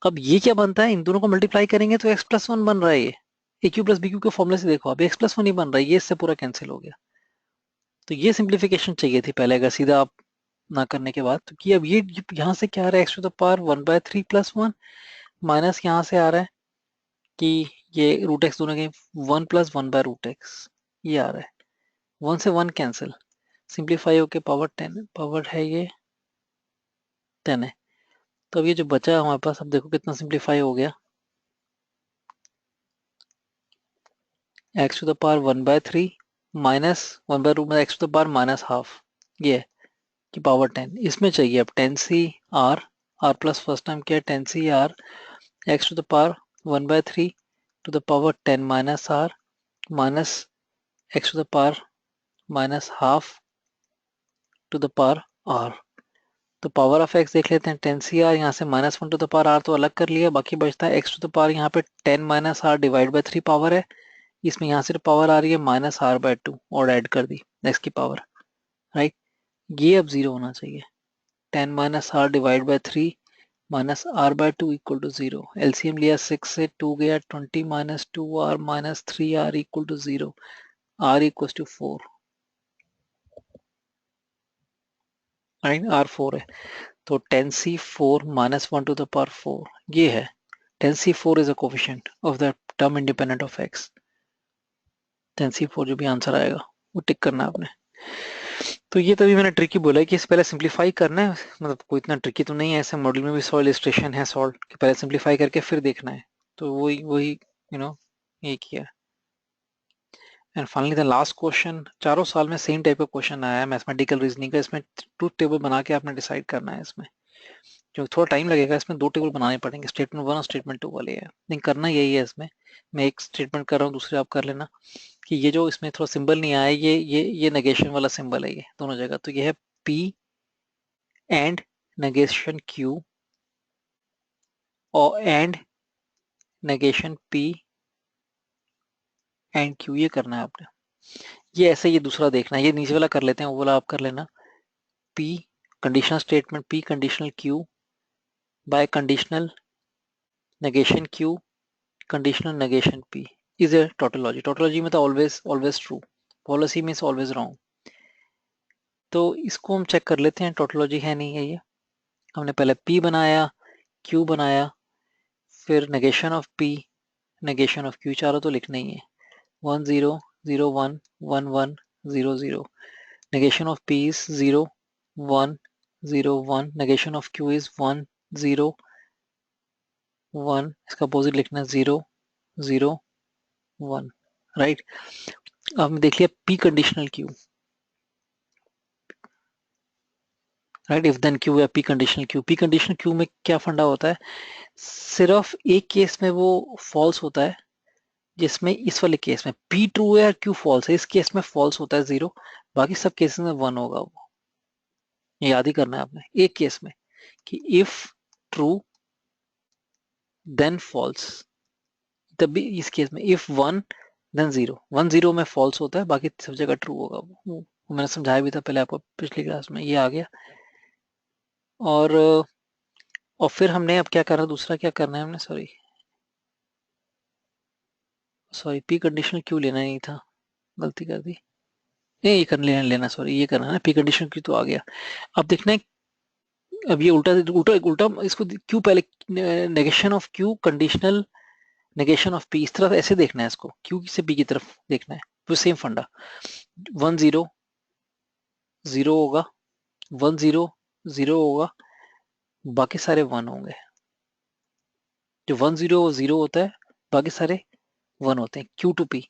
अब ये क्या बनता है, इन दोनों को मल्टीप्लाई करेंगे तो एक्स प्लस वन बन रहा है, ये ए क्यू प्लस बी क्यू के फॉर्मुले से देखो, अब एक्स प्लस वन ही बन रहा है, ये इससे पूरा कैंसिल हो गया। तो ये सिंप्लीफिकेशन चाहिए थी पहले, अगर सीधा आप ना करने के बाद, तो कि अब ये यहाँ से क्या आ रहा है, x to the power 1/3 plus one, minus यहाँ से आ रहा है कि ये रूट एक्स दोनों के 1 plus one by root x, ये आ रहा है, वन से वन कैंसिल, सिंप्लीफाई होके पावर 10, पावर है ये 10 है। तो अब ये जो बचा है हमारे पास, अब देखो कितना सिंप्लीफाई हो गया, x to the power 1/3 minus one by root x to the power minus half, ये है कि पावर 10, इसमें चाहिए अब 10 c r, r plus first time क्या है 10 c r x to the power 1/3 to the power 10 minus r minus x to the power minus half to the power r. तो power of x देख लेते हैं, 10 c are, यहाँ से minus one to the power r तो अलग कर लिया, बाकी बचता है एक्स टू द पावर, यहाँ पे 10 minus r divide by 3 power है, इसमें यहाँ से पावर आ रही है माइनस आर बाय टू और ऐड कर दी एक्स की पावर, राइट। ये अब जीरो होना चाहिए, 10 minus r divide by 3 minus r by two equal to zero, LCM लिया 6 से 2 गया 20 minus 2r minus 3r equal to zero, r equal to 4, right, r 4 है। तो 10c4 minus one to the power 4 ये है, 10c4 is a coefficient of the term independent of x, 10c4 जो भी answer आएगा वो टिक करना है आपने। तो ये तभी मैंने ट्रिकी बोला है कि इसे पहले सिंप्लीफाई करना है, मतलब कोई इतना ट्रिकी तो नहीं है, ऐसे मॉडल में भी सॉल्व इलस्ट्रेशन है सॉल्व कि पहले सिंप्लीफाई करके फिर देखना है, तो वही वही ये किया। And finally the last question, चारों साल में सेम टाइप का क्वेश्चन आया है मैथमेटिकल रीजनिंग का, इसमें ट्रूथ टेबल बना के आपने डिसाइड करना है इसमें, जो थोड़ा टाइम लगेगा, इसमें दो टेबल बनाने पड़ेंगे, स्टेटमेंट वन और स्टेटमेंट टू वाले है, लेकिन करना यही है इसमें। मैं एक स्टेटमेंट कर रहा हूँ, दूसरे आप कर लेना, कि ये जो इसमें थोड़ा सिंबल नहीं आया, ये नेगेशन वाला सिंबल है ये दोनों जगह, तो ये है P एंड नेगेशन Q और and negation P and Q, ये करना है आपने। ये ऐसे ये दूसरा देखना है, ये नीचे वाला कर लेते हैं, वो वाला आप कर लेना। P conditional statement, P conditional Q by conditional negation Q conditional negation P is a tautology. Tautology में तो always always true, policy means always wrong. तो इसको हम चेक कर लेते हैं, टोटोलॉजी है नहीं है ये। हमने पहले पी बनाया, क्यू बनाया, फिर negation of P, negation of Q, चारों तो लिखना ही है। 1 0 0 1 1 1 0 0, negation of p is 0 1 0 1, negation of q is 1 0 1, इसका अपोजिट लिखना है 0 0 1, राइट। अब हमने देख लिया p conditional q, right, if then q या p conditional q। p conditional q में क्या फंडा होता है, सिर्फ एक केस में वो फॉल्स होता है, जिसमें इस वाले केस में p ट्रू है और q फॉल्स है, इस केस में फॉल्स होता है 0, बाकी सब केसेस में 1 होगा वो। ये याद ही करना है आपने एक केस में कि इफ ट्रू देन फॉल्स, तभी इस केस में इफ 1 देन 0, 1 0 में फॉल्स होता है, बाकी सब जगह ट्रू होगा वो मैंने समझाया भी था पहले आपको पिछली क्लास में, ये आ गया। और फिर हमने अब क्या करना, दूसरा क्या करना है हमने, सॉरी सॉरी पी कंडीशनल क्यों लेना नहीं था, गलती कर दी। नहीं ये कर लेना सॉरी, ये करना है ना, पी कंडीशन क्यों तो आ गया। अब देखना है, अब ये उल्टा उल्टा उल्टा इसको क्यों पहले, negation of Q conditional negation of P, इस तरफ ऐसे देखना है इसको, क्यू से पी की तरफ देखना है, तो सेम फंडा। 1 0 0 होगा, 1 0 0 होगा, बाकी सारे 1 होंगे। जो 1 0 0 होता है, बाकी सारे 1 होते हैं। Q to p,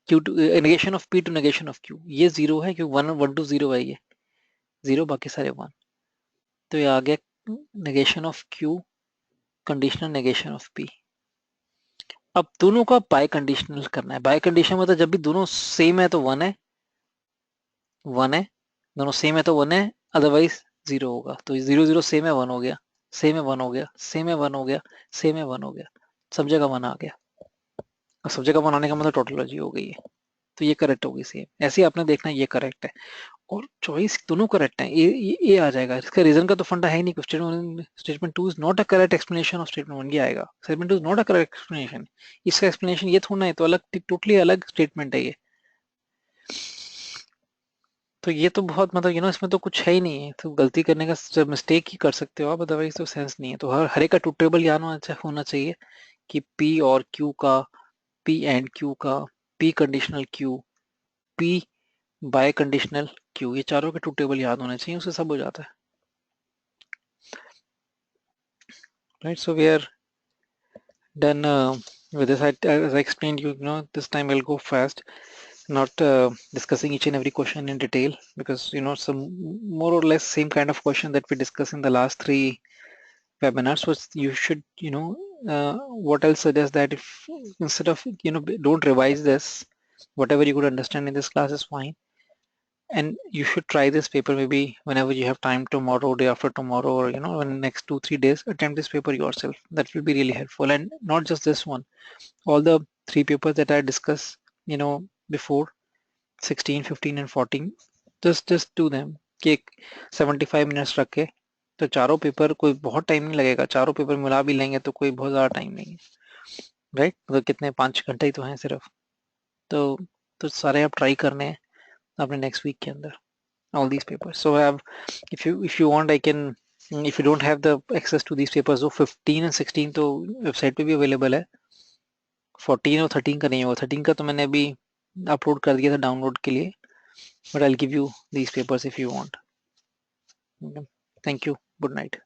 q to negation of p to negation of q, ये 0 है क्योंकि 1 1 टू 0 है, ये 0 बाकी सारे 1। तो ये आ गया negation of Q conditional negation of P. अब दोनों का बाय कंडीशनल करना है। बाय कंडीशन मतलब जब भी दोनों सेम है तो 1 है, 1 है, दोनों सेम है तो 1 है, अदरवाइज 0 होगा। तो 0 0 सेम है 1 हो गया, सेम है 1 हो गया, सेम है 1 हो गया, सेम है 1 हो गया, सब जगह 1 आ गया। और सब जगह 1 आने का मतलब टोटोलॉजी हो गई है, तो ये करेक्ट होगी सेम। ऐसे ही आपने देखना है ये करेक्ट है, और चॉइस दोनों करेक्ट है, ये आ जाएगा। इसका रीजन का तो फंडा है ही नहीं, statement two is not a correct explanation of statement one, ये आएगा statement two is not a correct explanation, इसका एक्सप्लेनेशन ये थोड़ा है, तो अलग टोटली अलग स्टेटमेंट है ये। तो ये तो बहुत मतलब इसमें तो कुछ है ही नहीं है, तो गलती करने का जब मिस्टेक ही कर सकते हो आप, अदरवाइज तो सेंस नहीं है। तो हर एक का ट्रूथ टेबल याद होना चाहिए कि पी और क्यू का, पी एंड क्यू का, P conditional Q, P bye conditional Q, ये चारों के ट्रूथ टेबल याद होने चाहिए, उससे सब हो जाता है, right. So we are done with this. As I explained this time I'll go fast, not discussing each and every question in detail, because some more or less same kind of question that we discussed in the last 3 webinars. So you should what I'll suggest that if instead of don't revise this, whatever you could understand in this class is fine, and you should try this paper maybe whenever you have time, tomorrow, day after tomorrow, or in next 2-3 days attempt this paper yourself. That will be really helpful. And not just this one, all the 3 papers that I discussed before, 16 15 and 14, just do them कि 75 minutes रख के, तो चारों paper कोई बहुत time नहीं लगेगा, चारों पेपर मिला भी लेंगे तो कोई बहुत ज़्यादा टाइम नहीं है, राइट। मतलब कितने 5 घंटे ही तो हैं सिर्फ, तो सारे आप ट्राई करने हैं अपने नेक्स्ट वीक के अंदर, all these papers. So if you want, I can, if you don't have the access to these papers, so 15 and 16 तो वेबसाइट पे भी अवेलेबल है, 14 और 13 का नहीं होगा। 13 का तो मैंने अभी अपलोड कर दिया था डाउनलोड के लिए, but I'll give you these papers if you want. Okay. Thank you. Good night.